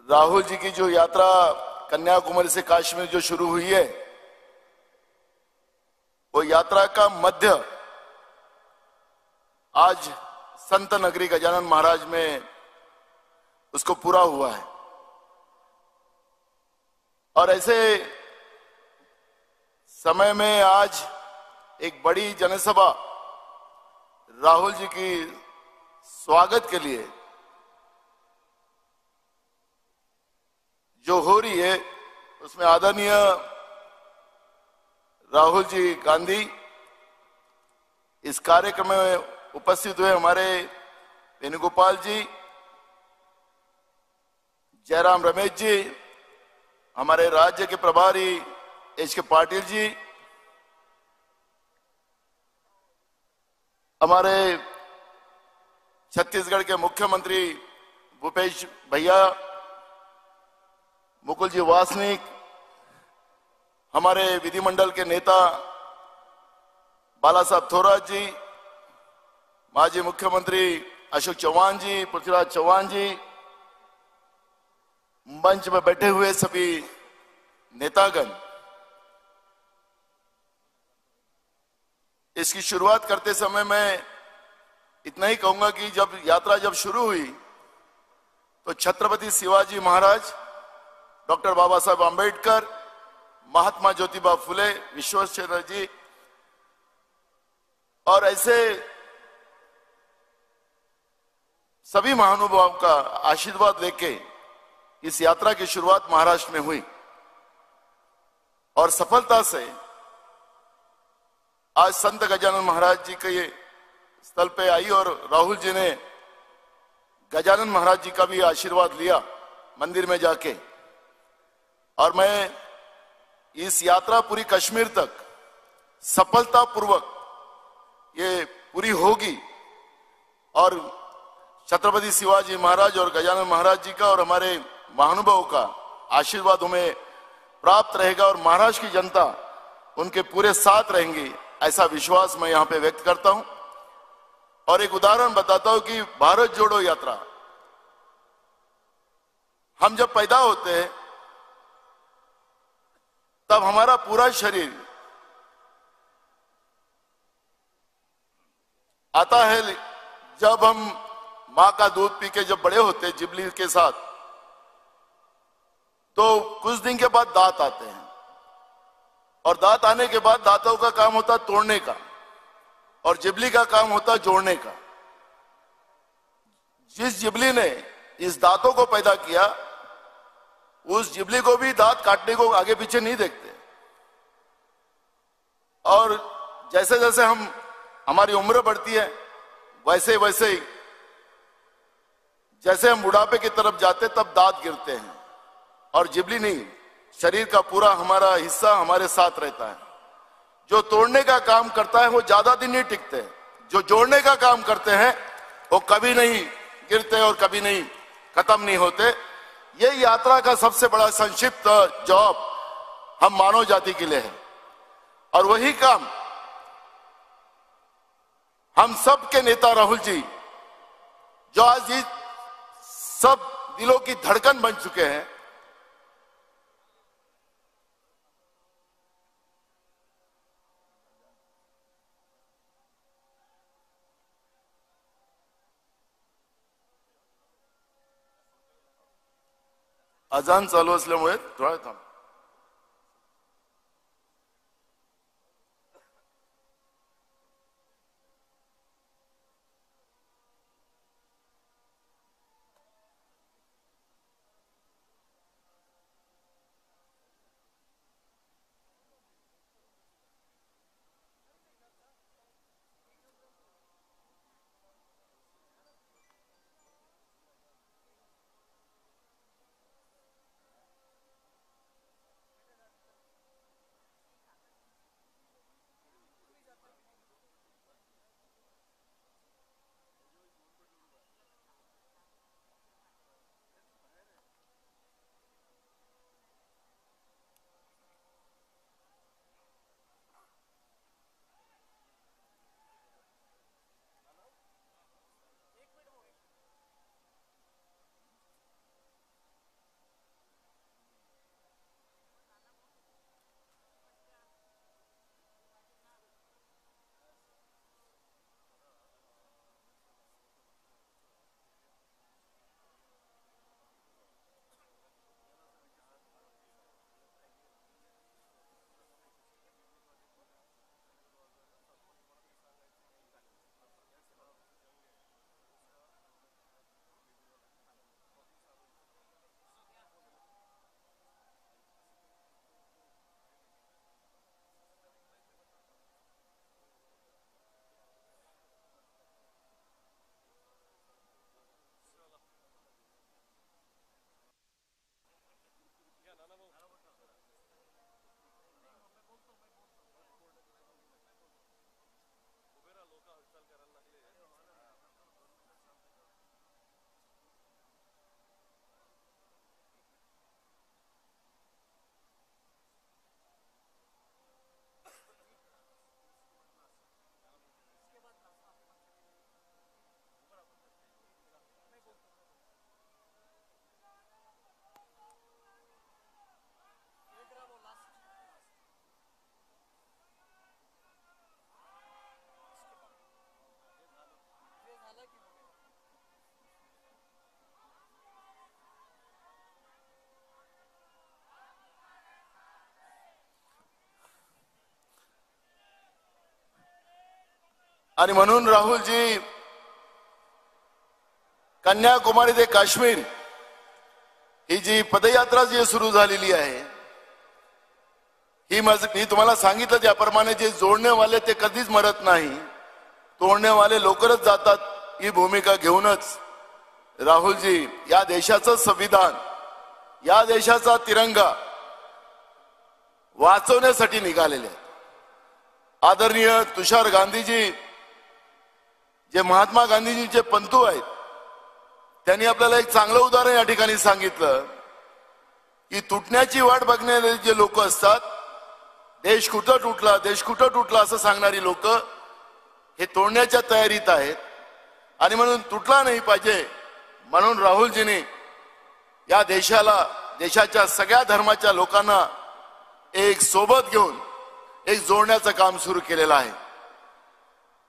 राहुल जी की जो यात्रा कन्याकुमारी से कश्मीर जो शुरू हुई है, वो यात्रा का मध्य आज संत नगरी गजानन महाराज में उसको पूरा हुआ है. और ऐसे समय में आज एक बड़ी जनसभा राहुल जी की स्वागत के लिए जो हो रही है, उसमें आदरणीय राहुल जी गांधी इस कार्यक्रम में उपस्थित हुए. हमारे वेणुगोपाल जी, जयराम रमेश जी, हमारे राज्य के प्रभारी एच के पाटिल जी, हमारे छत्तीसगढ़ के मुख्यमंत्री भूपेश भैया, मुकुल जी वासनिक, हमारे विधिमंडल के नेता बाला साहब थोराट जी, माजी मुख्यमंत्री अशोक चौहान जी, पृथ्वीराज चौहान जी, मंच में बैठे हुए सभी नेतागण, इसकी शुरुआत करते समय मैं इतना ही कहूंगा कि जब यात्रा शुरू हुई तो छत्रपति शिवाजी महाराज, डॉक्टर बाबा साहब आंबेडकर, महात्मा ज्योतिबा फुले, विश्वेश्वर जी और ऐसे सभी महानुभावों का आशीर्वाद लेके इस यात्रा की शुरुआत महाराष्ट्र में हुई और सफलता से आज संत गजानन महाराज जी के स्थल पे आई और राहुल जी ने गजानन महाराज जी का भी आशीर्वाद लिया मंदिर में जाके. और मैं इस यात्रा पूरी कश्मीर तक सफलतापूर्वक ये पूरी होगी और छत्रपति शिवाजी महाराज और गजानन महाराज जी का और हमारे महानुभावों का आशीर्वाद हमें प्राप्त रहेगा और महाराष्ट्र की जनता उनके पूरे साथ रहेंगी, ऐसा विश्वास मैं यहां पे व्यक्त करता हूं. और एक उदाहरण बताता हूं कि भारत जोड़ो यात्रा, हम जब पैदा होते हैं तब हमारा पूरा शरीर आता है. जब हम मां का दूध पी के जब बड़े होते हैं जिबली के साथ, तो कुछ दिन के बाद दांत आते हैं और दांत आने के बाद दांतों का काम होता तोड़ने का और जिबली का काम होता जोड़ने का. जिस जिबली ने इस दांतों को पैदा किया उस जिबली को भी दांत काटने को आगे पीछे नहीं देखते. और जैसे जैसे हमारी उम्र बढ़ती है वैसे वैसे ही जैसे हम बुढ़ापे की तरफ जाते तब दांत गिरते हैं और जिबली नहीं, शरीर का पूरा हमारा हिस्सा हमारे साथ रहता है. जो तोड़ने का काम करता है वो ज्यादा दिन नहीं टिकते, जो जोड़ने का काम करते हैं वो कभी नहीं गिरते और कभी नहीं खत्म नहीं होते. ये यात्रा का सबसे बड़ा संक्षिप्त जवाब हम मानव जाति के लिए है. और वही काम हम सब के नेता राहुल जी, जो आज इस सब दिलों की धड़कन बन चुके हैं, अजान चालू असल्यामुळे थोडा थांब. आणि म्हणून राहुलजी, कन्याकुमारी ते काश्मीर ही जी पदयात्रा जी सुरू झालेली आहे, ही मी तुम्हाला सांगितलं त्याप्रमाणे जे जोडणेवाले ते कधीच मरत नाही, तोडणेवाले लवकरच जातात, ही भूमिका घेऊनच राहुलजी या देशाचं संविधान, या देशाचा तिरंगा वाचवण्यासाठी निघालेले आहेत. आदरणीय तुषार गांधीजी, जे महात्मा गांधीजींचे पंतू आहेत, त्यांनी आपल्याला एक चांगलं उदाहरण या ठिकाणी सांगितलं की तुटण्याची वाट बघणारे जे लोक असतात, देश कुठं तुटला, देश कुठं तुटला असं सांगणारी लोक हे तोडण्याच्या तयारीत आहेत. आणि म्हणून तुटला नाही पाहिजे म्हणून राहुलजींनी या देशाला, देशाच्या सगळ्या धर्माच्या लोकांना एक सोबत घेऊन एक जोडण्याचं काम सुरू केलेलं आहे.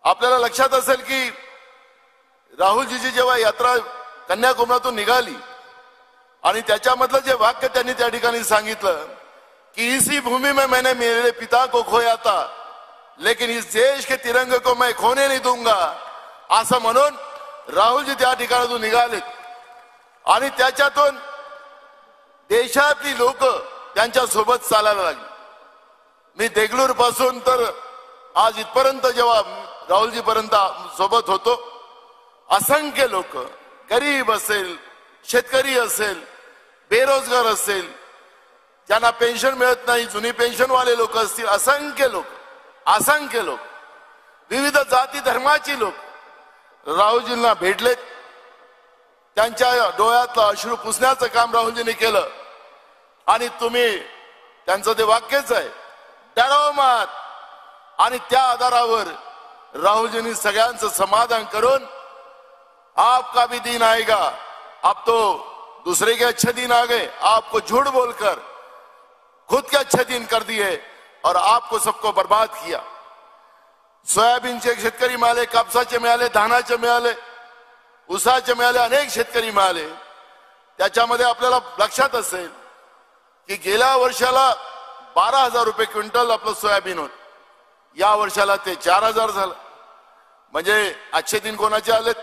आपल्याला लक्षात असेल की राहुलजीची जेव्हा यात्रा कन्याकुमारीतून निघाली आणि त्याच्यामधलं जे वाक्य त्यांनी त्या ठिकाणी सांगितलं कि इसी भूमि में मैंने मेरे पिता को खोया था, लेकिन इस देश के तिरंगे को मैं खोने नहीं दूंगा, असं म्हणून राहुलजी त्या ठिकाणातून निघालेत. आणि त्याच्यातून देशातली लोक त्यांच्या सोबत चालायला लागली. मी देगलूर पासून तर आज इथपर्यंत जेव्हा राहुलजी पर्यंत सोबत होतो, असंख्य लोक, गरीब असेल, शेतकरी असेल, बेरोजगार असेल, ज्यांना पेन्शन मिळत नाही, जुनी पेन्शनवाले लोक असतील, असंख्य लोक, विविध जाती धर्माची लोक राहुलजींना भेटलेत. त्यांच्या डोळ्यातलं अश्रू पुसण्याचं काम राहुलजींनी केलं. आणि तुम्ही त्यांचं ते वाक्यच आहे, डरो मत, आणि त्या आधारावर राहुलजींनी सगळ्यांचं समाधान करून आपका भी दिन आएगा, अब तो दूसरे के अच्छे दिन आ गए, आपको झूठ बोलकर खुद के अच्छे दिन कर दिए और आपको सबको बर्बाद किया। सोयाबीनचे शेतकरी मिळाले, कापसाचे मिळाले, धानाचे मिळाले, ऊसाचे मिळाले, अनेक शेतकरी मिळाले। त्याच्यामध्ये आपल्याला लक्षात असेल की गेल्या वर्षाला 12,000 रुपये क्विंटल आपलं सोयाबीन होत, या वर्षाला ते 4,000 झालं। म्हणजे अच्छे दिन कोणाचे आलेत?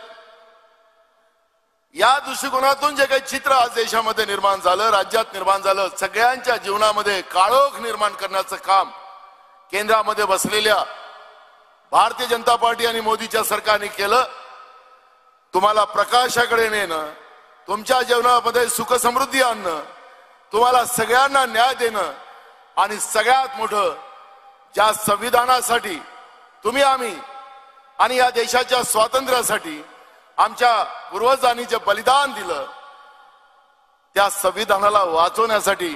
या दृष्टिकोनातून जे काही चित्र आज देशामध्ये निर्माण झालं, राज्यात निर्माण झालं, सगळ्यांच्या जीवनामध्ये काळोख निर्माण करण्याचं काम केंद्रामध्ये बसलेल्या भारतीय जनता पार्टी आणि मोदीच्या सरकारने केलं। तुम्हाला प्रकाशाकडे नेणं, तुमच्या जीवनामध्ये सुख समृद्धी आणणं, तुम्हाला सगळ्यांना न्याय देणं आणि सगळ्यात मोठं ज्या संविधानासाठी तुम्ही आम्ही आणि या देशाच्या स्वातंत्र्यासाठी आमच्या पूर्वजांनी जे बलिदान दिलं, त्या संविधानाला वाचवण्यासाठी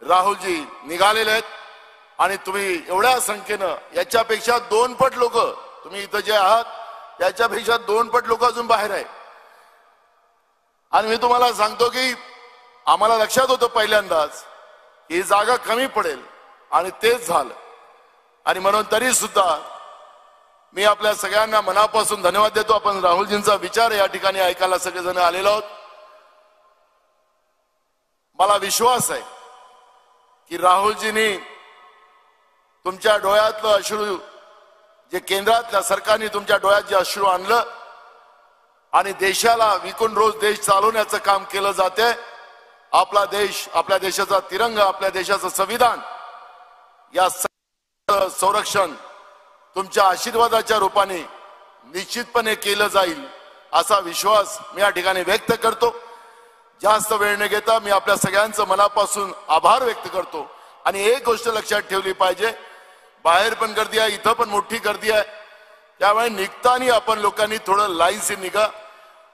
राहुलजी निघालेले आहेत। आणि तुम्ही एवढ्या संख्येनं, याच्यापेक्षा 2 पट लोक, तुम्ही इथं जे आहात त्याच्यापेक्षा 2 पट लोक अजून बाहेर आहे। आणि मी तुम्हाला सांगतो की आम्हाला लक्षात होतं पहिल्यांदाच ही जागा कमी पडेल आणि तेच झालं। आणि म्हणून तरी सुद्धा मी आपल्या सगळ्यांना मनापासून धन्यवाद देतो। आपण राहुलजींचा विचार या ठिकाणी ऐकायला सगळेजण आलेलो आहोत। मला विश्वास आहे की राहुलजींनी तुमच्या डोळ्यातलं अश्रू, जे केंद्रातल्या सरकारने तुमच्या डोळ्यात जे अश्रू आणलं आणि देशाला विकून रोज देश चालवण्याचं काम केलं जाते, आपला देश, आपल्या देशाचा तिरंगा, आपल्या देशाचं संविधान, या संरक्षण तुमच्या आशीर्वादाच्या रूपाने निश्चितपणे केलं जाईल असा विश्वास मी या ठिकाणी व्यक्त करतो। जास्त वेळ न घेता मी आपल्या सगळ्यांचं मनापासून आभार व्यक्त करतो। आणि एक गोष्ट लक्षात ठेवली पाहिजे, बाहेर पण गर्दी आहे, इथं पण मोठी गर्दी आहे, त्यामुळे निघताना आपण लोकांनी थोडं लाईनशी निघा,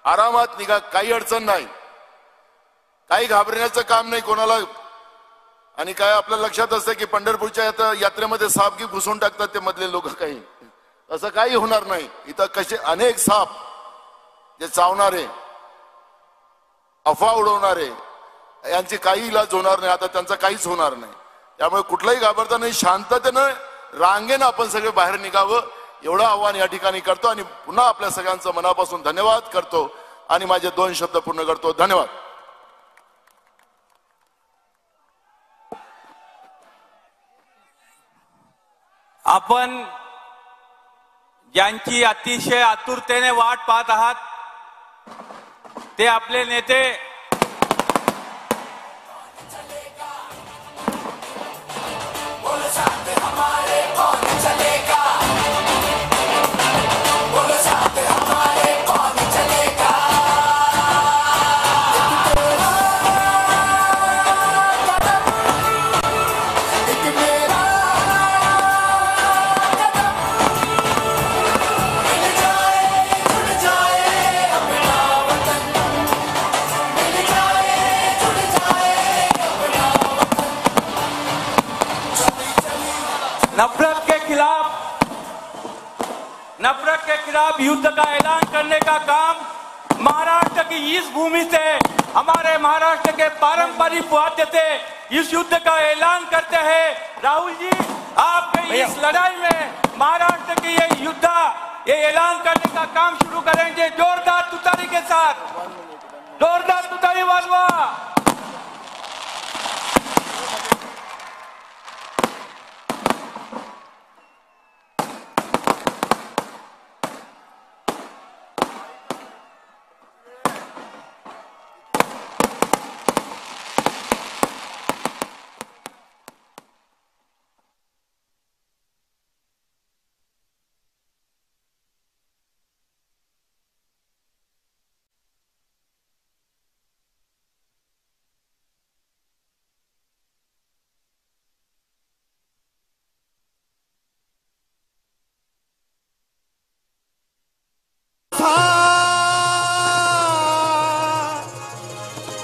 आरामात निघा, काही अडचण नाही, काही घाबरण्याचं काम नाही कोणाला। आणि काय आपल्या लक्षात असतं की पंढरपूरच्या यात्रेमध्ये साप की घुसून टाकतात ते मधले लोक, काही असं काही होणार नाही। इथं कसे अनेक साप जे चावणारे, अफवा उडवणारे, यांचे काही इलाज होणार नाही, आता त्यांचा काहीच होणार नाही। त्यामुळे कुठलाही घाबरता नाही, शांततेनं रांगेनं आपण सगळे बाहेर निघावं एवढं आव्हान या ठिकाणी करतो। आणि पुन्हा आपल्या सगळ्यांचं मनापासून धन्यवाद करतो आणि माझे 2 शब्द पूर्ण करतो। धन्यवाद। आपण ज्यांची अतिशय आतुरतेने वाट पाहत आहात ते आपले नेते नफरत के खिलाफ युद्ध का ऐलान करने का काम महाराष्ट्र की इस भूमि से, हमारे महाराष्ट्र के पारंपरिक वाद्य से इस युद्ध का ऐलान करते हैं। राहुल जी, आपके इस लड़ाई में महाराष्ट्र की ये युद्ध, ये ऐलान करने का काम शुरू करेंगे। जोरदार तुतारी के साथ, जोरदार तुतारी वाजवा।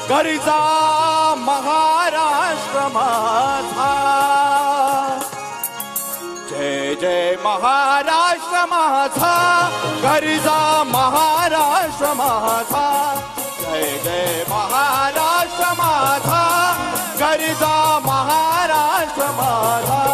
घरीचा महाराष्ट्र माझा, जय जय महाराष्ट्र माझा गरजा महाराष्ट्र माझा जय जय महाराष्ट्र माझा गरजा महाराष्ट्र माझा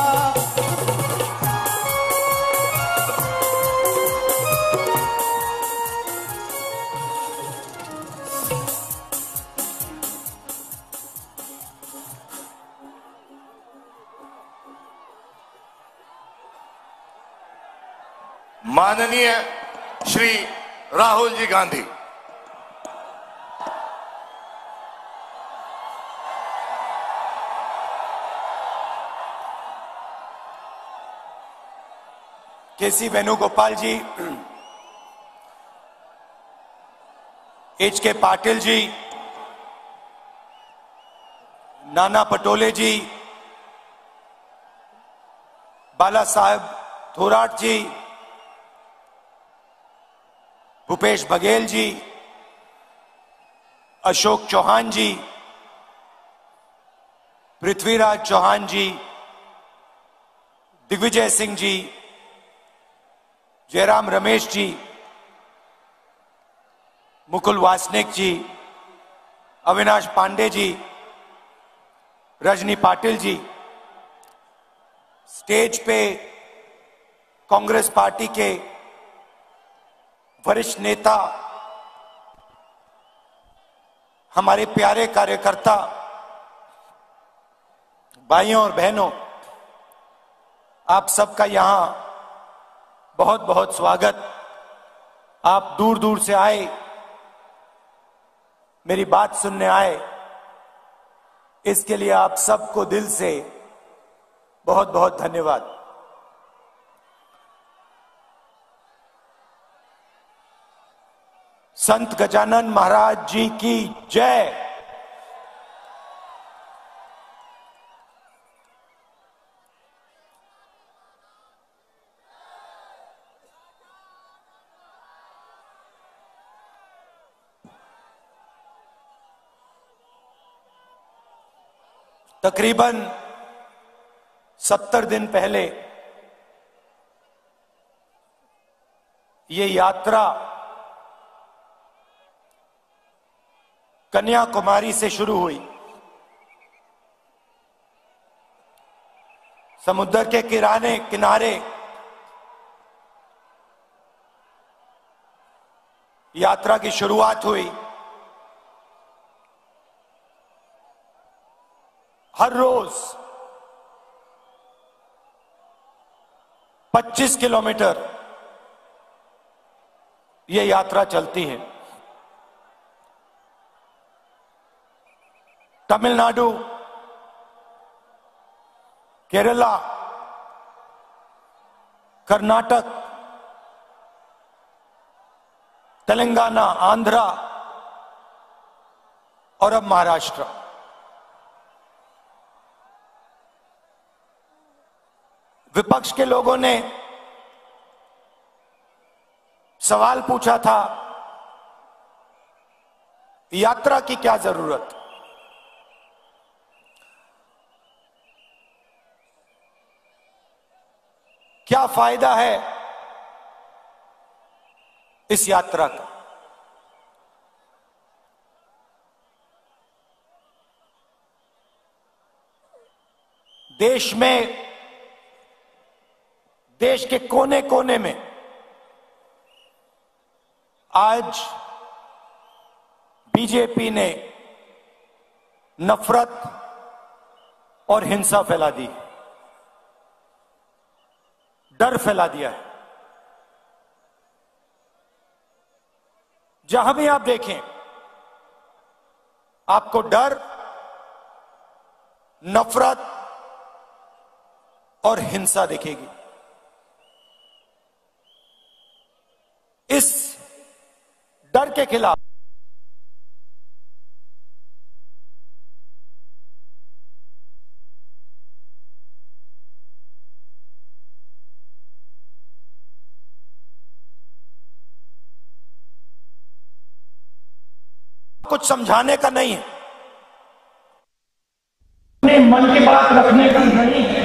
माननीय श्री राहुल जी गांधी। केसी वेणुगोपाल जी, एच.के. पाटिल जी, नाना पटोले जी, बाला साहेब थोराट जी, भूपेश बघेल जी, अशोक चौहान जी, पृथ्वीराज चौहान जी, दिग्विजय सिंह जी, जयराम रमेश जी, मुकुल वासनिक जी, अविनाश पांडे जी, रजनी पाटिल जी, स्टेज पे कांग्रेस पार्टी के वरिष्ठ नेता, हमारे प्यारे कार्यकर्ता भाइयों और बहनों, आप सबका यहां बहुत बहुत स्वागत। आप दूर दूर से आए, मेरी बात सुनने आए, इसके लिए आप सबको दिल से बहुत बहुत धन्यवाद। संत गजानन महाराज जी की जय। तकरीबन 70 दिन पहले ये यात्रा कन्याकुमारी से शुरू हुई। समुद्र के किनारे यात्रा की शुरुआत हुई। हर रोज 25 किलोमीटर ये यात्रा चलती है। तमिलनाडु, केरला, कर्नाटक, तेलंगाना, आंध्रा और अब महाराष्ट्र। विपक्ष के लोगों ने सवाल पूछा था, यात्रा की क्या जरूरत? क्या फायदा है इस यात्रा का? देश में, देश के कोने कोने में आज बीजेपी ने नफरत और हिंसा फैला दी, डर फैला दिया है। जहां भी आप देखें, आपको डर, नफरत और हिंसा दिखेगी। इस डर के खिलाफ कुछ समझाने का नहीं है, अपने मन की बात रखने का नहीं है।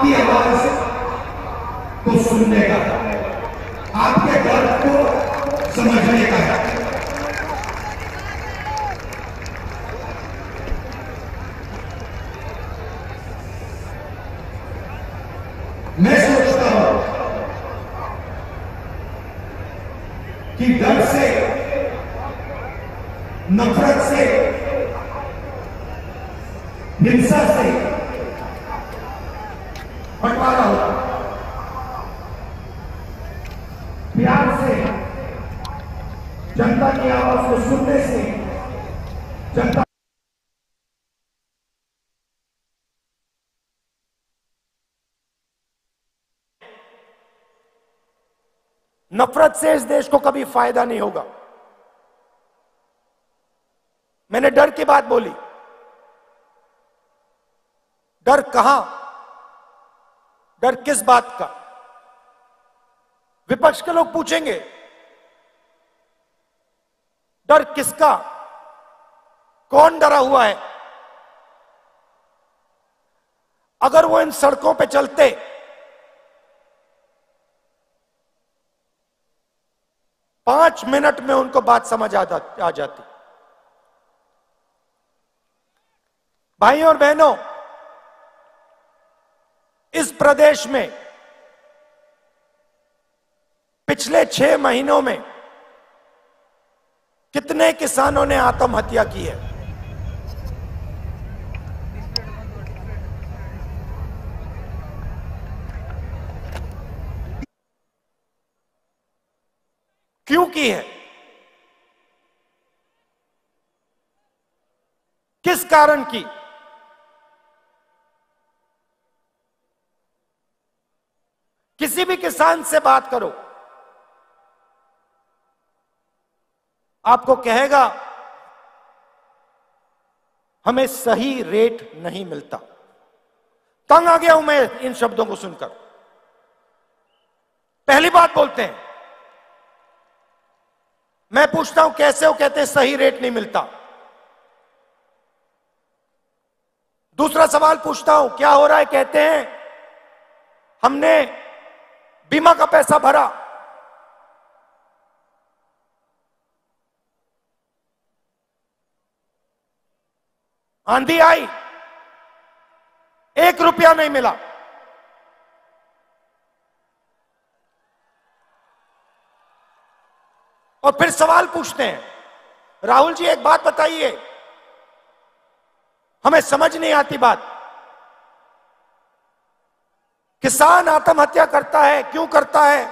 आपकी आवाज को सुनने का, आपके दर्द को समझने का है। मैं सोचता हूं कि डर से, नफरत से, हिंसा से बंटवारा होता, प्यार से, जनता की आवाज को सुनने से जनता नफरत से इस देश को कभी फायदा नहीं होगा। मैंने डर की बात बोली। डर कहां, डर किस बात का? विपक्ष के लोग पूछेंगे डर किसका, कौन डरा हुआ है? अगर वो इन सड़कों पे चलते, पांच मिनट में उनको बात समझ आ जाती। भाइयों और बहनों, इस प्रदेश में पिछले 6 महीनों में कितने किसानों ने आत्महत्या की है? क्यों की है? किस कारण की? किसी भी किसान से बात करो, आपको कहेगा हमें सही रेट नहीं मिलता। तंग आ गया हूं मैं इन शब्दों को सुनकर। पहली बात बोलते हैं, मैं पूछता हूं कैसे हो, कहते हैं सही रेट नहीं मिलता। दूसरा सवाल पूछता हूं क्या हो रहा है, कहते हैं हमने बीमा का पैसा भरा, आंधी आई, 1 रुपया नहीं मिला। और फिर सवाल पूछते हैं, राहुल जी एक बात बताइए, हमें समझ नहीं आती बात, किसान आत्महत्या करता है, क्यों करता है?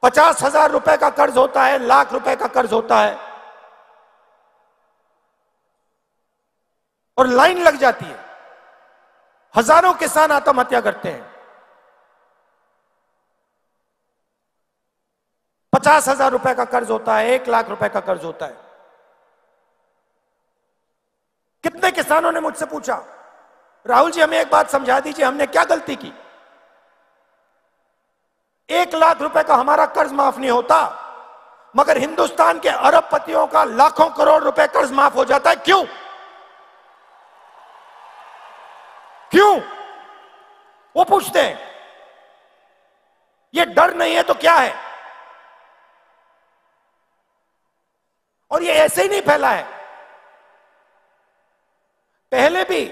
50,000 रुपए का कर्ज होता है, लाख रुपए का कर्ज होता है, और लाइन लग जाती है। हजारों किसान आत्महत्या करते हैं। 50,000 रुपए का कर्ज होता है, 1 लाख रुपए का कर्ज होता है। कितने किसानों ने मुझसे पूछा, राहुल जी हमें एक बात समझा दीजिए, हमने क्या गलती की? 1 लाख रुपए का हमारा कर्ज माफ नहीं होता, मगर हिंदुस्तान के अरबपतियों का लाखों करोड़ रुपए कर्ज माफ हो जाता है, क्यों? क्यों? वो पूछते हैं। ये डर नहीं है तो क्या है? और ये ऐसे ही नहीं फैला है, पहले भी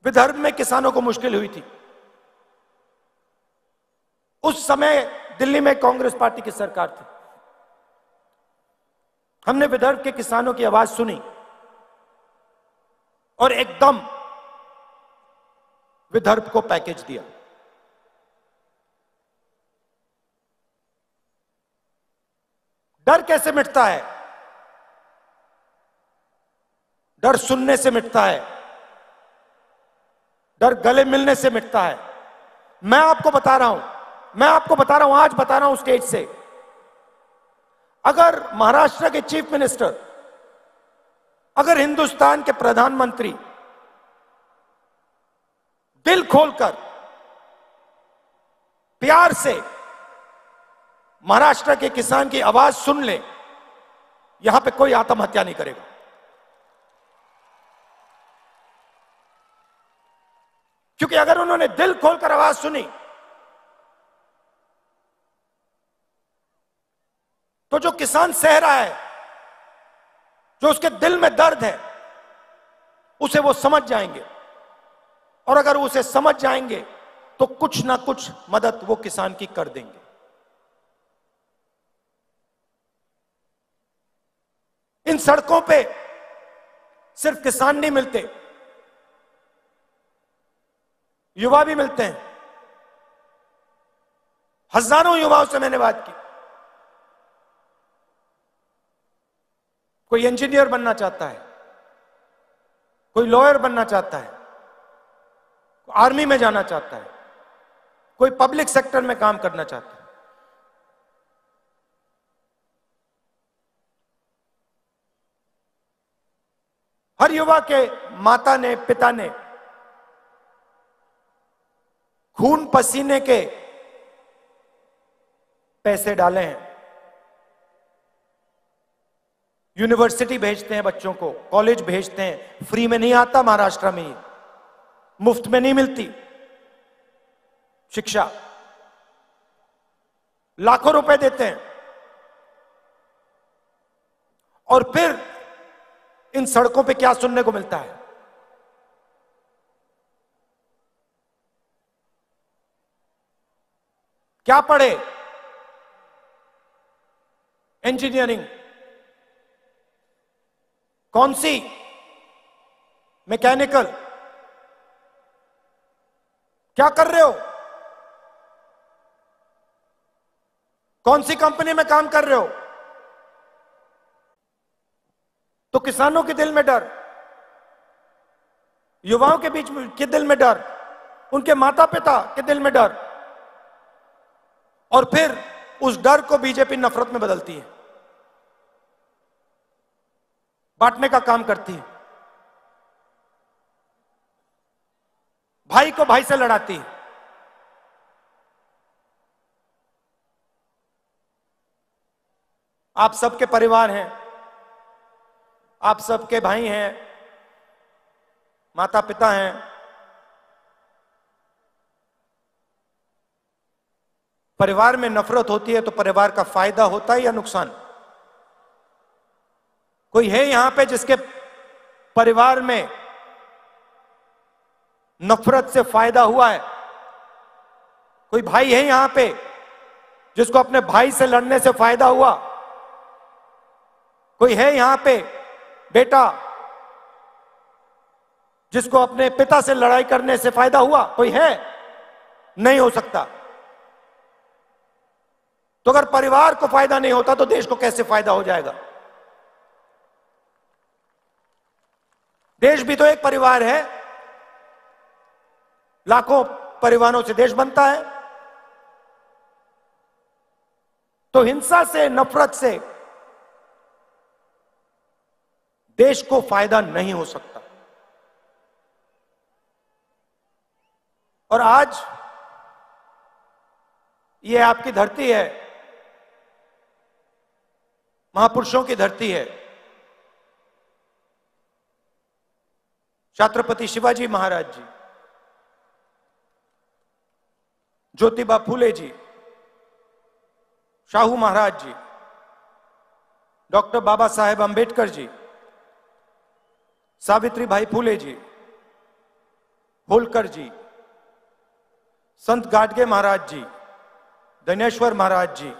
विदर्भ में किसानों को मुश्किल हुई थी। उस समय दिल्ली में कांग्रेस पार्टी की सरकार थी। हमने विदर्भ के किसानों की आवाज सुनी और एकदम विदर्भ को पैकेज दिया। डर कैसे मिटता है? डर सुनने से मिटता है, डर गले मिलने से मिटता है। मैं आपको बता रहा हूं, आज बता रहा हूं स्टेज से, अगर महाराष्ट्र के चीफ मिनिस्टर, अगर हिंदुस्तान के प्रधानमंत्री दिल खोलकर प्यार से महाराष्ट्र के किसान की आवाज सुन ले, यहां पे कोई आत्महत्या नहीं करेगा। क्योंकि अगर उन्होंने दिल खोलकर आवाज सुनी तो जो किसान सह रहा है, जो उसके दिल में दर्द है, उसे वो समझ जाएंगे। और अगर उसे समझ जाएंगे तो कुछ ना कुछ मदद वो किसान की कर देंगे। इन सड़कों पे सिर्फ किसान नहीं मिलते, युवा भी मिलते हैं। हजारों युवाओं से मैंने बात की। कोई इंजीनियर बनना चाहता है, कोई लॉयर बनना चाहता है, कोई आर्मी में जाना चाहता है, कोई पब्लिक सेक्टर में काम करना चाहता है। हर युवा के माता ने, पिता ने खून पसीने के पैसे डाले हैं। यूनिवर्सिटी भेजते हैं बच्चों को, कॉलेज भेजते हैं। फ्री में नहीं आता महाराष्ट्र में, ये मुफ्त में नहीं मिलती शिक्षा, लाखों रुपए देते हैं। और फिर इन सड़कों पे क्या सुनने को मिलता है? क्या पढ़े? इंजीनियरिंग, कौन सी? मैकेनिकल। क्या कर रहे हो? कौन सी कंपनी में काम कर रहे हो? तो किसानों के दिल में डर, युवाओं के बीच में के दिल में डर, उनके माता पिता के दिल में डर, और फिर उस डर को बीजेपी नफरत में बदलती है, बांटने का काम करती है, भाई को भाई से लड़ाती है। आप सबके परिवार हैं, आप सबके भाई हैं, माता पिता हैं। परिवार में नफरत होती है तो परिवार का फायदा होता है या नुकसान? कोई है यहां पे जिसके परिवार में नफरत से फायदा हुआ है? कोई भाई है यहां पे जिसको अपने भाई से लड़ने से फायदा हुआ? कोई है यहां पे बेटा जिसको अपने पिता से लड़ाई करने से फायदा हुआ? कोई है? नहीं हो सकता। तो अगर परिवार को फायदा नहीं होता तो देश को कैसे फायदा हो जाएगा? देश भी तो एक परिवार है, लाखों परिवारों से देश बनता है। तो हिंसा से, नफरत से देश को फायदा नहीं हो सकता। और आज ये आपकी धरती है, महापुरुषों की धरती है। छत्रपति शिवाजी महाराज जी, ज्योतिबा फूले जी, शाहू महाराज जी, डॉक्टर बाबा साहेब अंबेडकर जी, सावित्री भाई फूले जी, होलकर जी, संत गाडगे महाराज जी, धनेश्वर महाराज जी,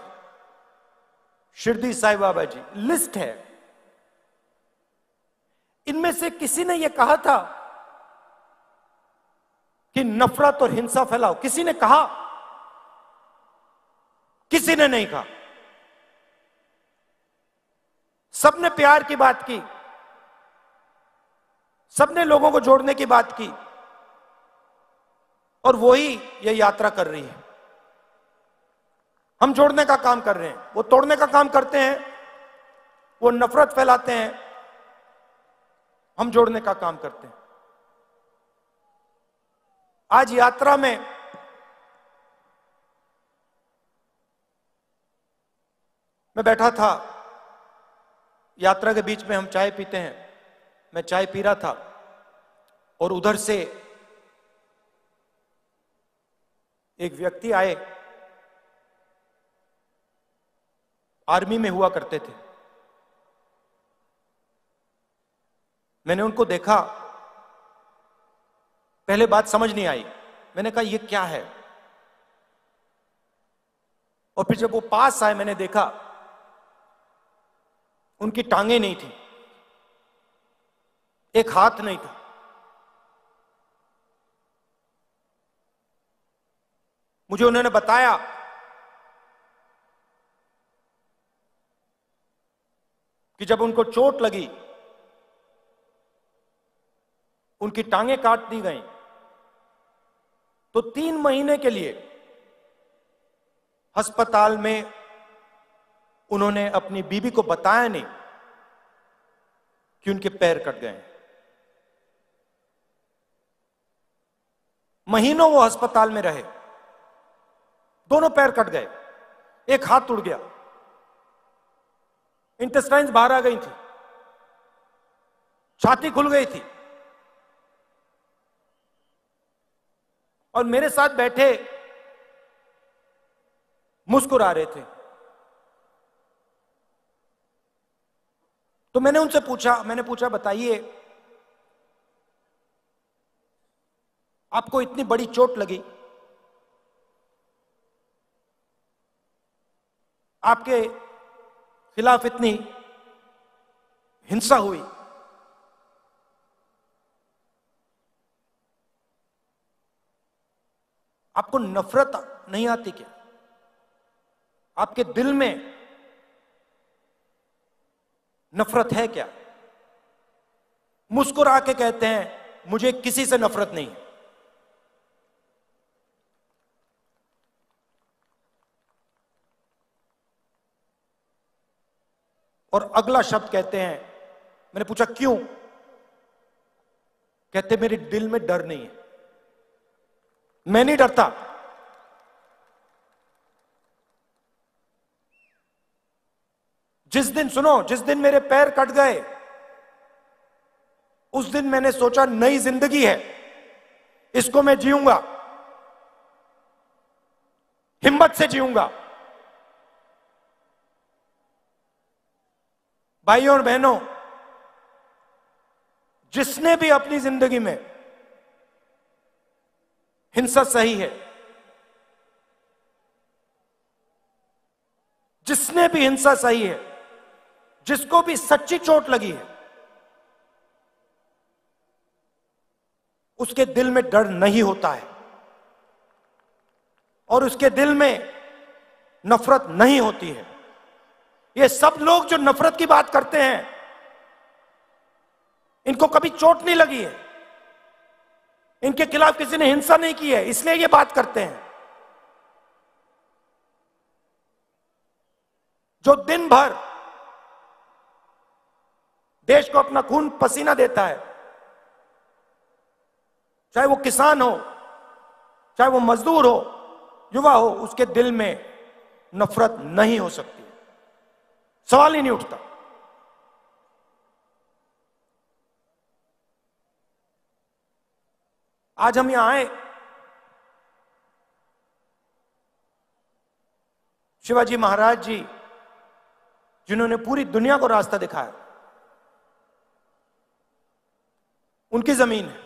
शिरडी साईं बाबा जी, लिस्ट है। इनमें से किसी ने यह कहा था कि नफरत और हिंसा फैलाओ? किसी ने कहा? किसी ने नहीं कहा। सबने प्यार की बात की, सबने लोगों को जोड़ने की बात की, और वही ये यात्रा कर रही है। हम जोड़ने का काम कर रहे हैं, वो तोड़ने का काम करते हैं, वो नफरत फैलाते हैं, हम जोड़ने का काम करते हैं। आज यात्रा में मैं बैठा था, यात्रा के बीच में हम चाय पीते हैं, मैं चाय पी रहा था और उधर से एक व्यक्ति आए, आर्मी में हुआ करते थे। मैंने उनको देखा, पहले बात समझ नहीं आई। मैंने कहा ये क्या है, और फिर जब वो पास आए मैंने देखा उनकी टांगे नहीं थी, एक हाथ नहीं था। मुझे उन्होंने बताया कि जब उनको चोट लगी, उनकी टांगें काट दी गई, तो 3 महीने के लिए अस्पताल में उन्होंने अपनी बीवी को बताया नहीं कि उनके पैर कट गए। महीनों वो अस्पताल में रहे, दोनों पैर कट गए, एक हाथ टूट गया, इंटेस्टाइन्स बाहर आ गई थी, छाती खुल गई थी। और मेरे साथ बैठे मुस्कुरा रहे थे। तो मैंने उनसे पूछा बताइए, आपको इतनी बड़ी चोट लगी, आपके खिलाफ इतनी हिंसा हुई, आपको नफरत नहीं आती क्या? आपके दिल में नफरत है क्या? मुस्कुरा के कहते हैं मुझे किसी से नफरत नहीं है। और अगला शब्द कहते हैं, मैंने पूछा क्यों? कहते मेरे दिल में डर नहीं है, मैं नहीं डरता। जिस दिन मेरे पैर कट गए, उस दिन मैंने सोचा नई जिंदगी है, इसको मैं जीऊंगा, हिम्मत से जीऊंगा। भाइयों और बहनों, जिसने भी अपनी जिंदगी में हिंसा सही है, जिसने भी हिंसा सही है, जिसको भी सच्ची चोट लगी है, उसके दिल में डर नहीं होता है और उसके दिल में नफरत नहीं होती है। ये सब लोग जो नफरत की बात करते हैं, इनको कभी चोट नहीं लगी है, इनके खिलाफ किसी ने हिंसा नहीं की है, इसलिए ये बात करते हैं। जो दिन भर देश को अपना खून पसीना देता है, चाहे वो किसान हो, चाहे वो मजदूर हो, युवा हो, उसके दिल में नफरत नहीं हो सकती, सवाल ही नहीं उठता। आज हम यहां आए, शिवाजी महाराज जी जिन्होंने पूरी दुनिया को रास्ता दिखाया, उनकी जमीन है।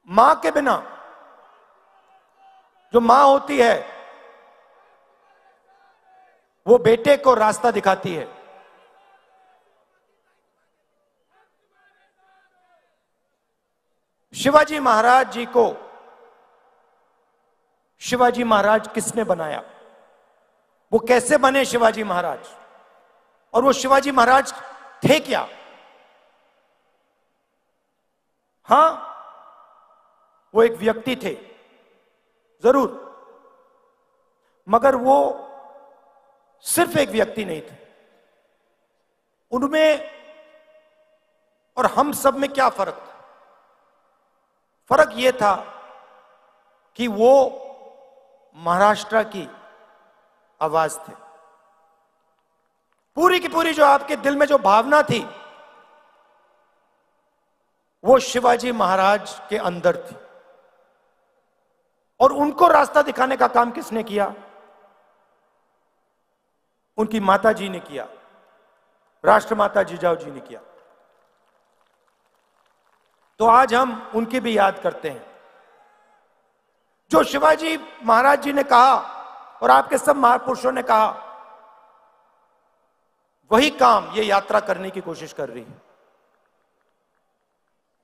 मां के बिना, जो मां होती है वो बेटे को रास्ता दिखाती है। शिवाजी महाराज जी को शिवाजी महाराज किसने बनाया? वो कैसे बने शिवाजी महाराज? और वो शिवाजी महाराज थे क्या? हां, वो एक व्यक्ति थे जरूर, मगर वो सिर्फ एक व्यक्ति नहीं थे। उनमें और हम सब में क्या फर्क था? फर्क यह था कि वो महाराष्ट्र की आवाज थे। पूरी की पूरी जो आपके दिल में जो भावना थी वो शिवाजी महाराज के अंदर थी। और उनको रास्ता दिखाने का काम किसने किया? उनकी माता जी ने किया, राष्ट्रमाता जिजाऊ जी ने किया। तो आज हम उनकी भी याद करते हैं। जो शिवाजी महाराज जी ने कहा और आपके सब महापुरुषों ने कहा, वही काम ये यात्रा करने की कोशिश कर रही है।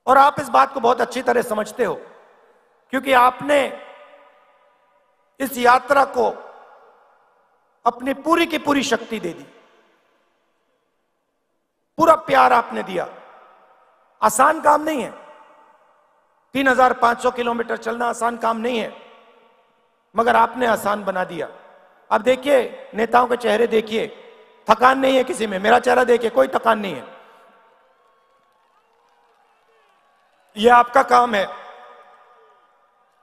और आप इस बात को बहुत अच्छी तरह समझते हो, क्योंकि आपने इस यात्रा को अपनी पूरी की पूरी शक्ति दे दी, पूरा प्यार आपने दिया। आसान काम नहीं है, 3500 किलोमीटर चलना आसान काम नहीं है, मगर आपने आसान बना दिया। अब देखिए, नेताओं के चेहरे देखिए, थकान नहीं है किसी में। मेरा चेहरा देखिए, कोई थकान नहीं है। यह आपका काम है।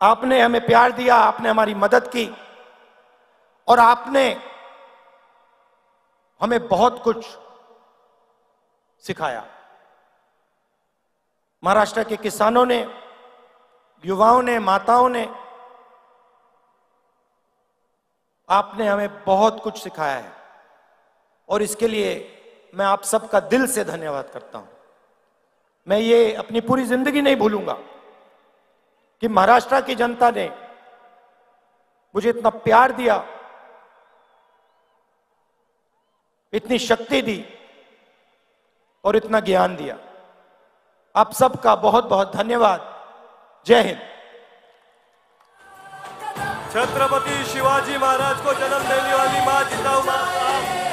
आपने हमें प्यार दिया, आपने हमारी मदद की, और आपने हमें बहुत कुछ सिखाया। महाराष्ट्र के किसानों ने, युवाओं ने, माताओं ने, आपने हमें बहुत कुछ सिखाया है। और इसके लिए मैं आप सबका दिल से धन्यवाद करता हूं। मैं ये अपनी पूरी जिंदगी नहीं भूलूंगा कि महाराष्ट्र की जनता ने मुझे इतना प्यार दिया, इतनी शक्ति दी और इतना ज्ञान दिया। आप सबका बहुत बहुत धन्यवाद। जय हिंद। छत्रपति शिवाजी महाराज को जन्म देने वाली मां जिजाऊ माता,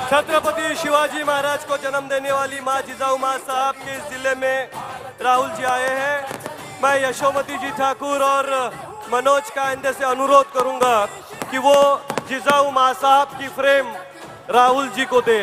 छत्रपति शिवाजी महाराज को जन्म देने वाली मां जिजाऊ मां साहब के इस जिले में राहुल जी आए हैं। मैं यशोमती जी ठाकुर और मनोज कायंदे से अनुरोध करूंगा कि वो जिजाऊ मां साहब की फ्रेम राहुल जी को दे।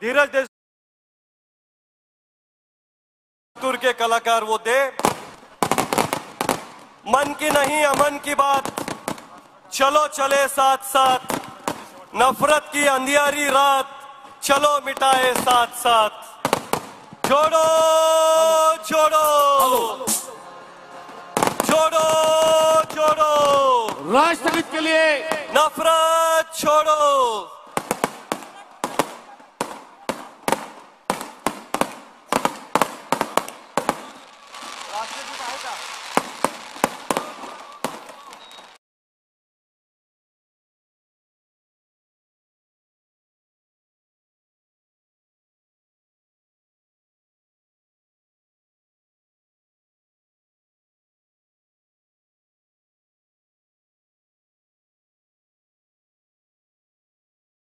धीरज देशमुख के कलाकार वो दे। मन की नहीं अमन की बात, चलो चले साथ साथ, नफरत की अंधियारी रात, चलो मिटाए साथ साथ। जोड़ो जोड़ो जोड़ो जोड़ो, राष्ट्रहित के लिए नफरत छोड़ो।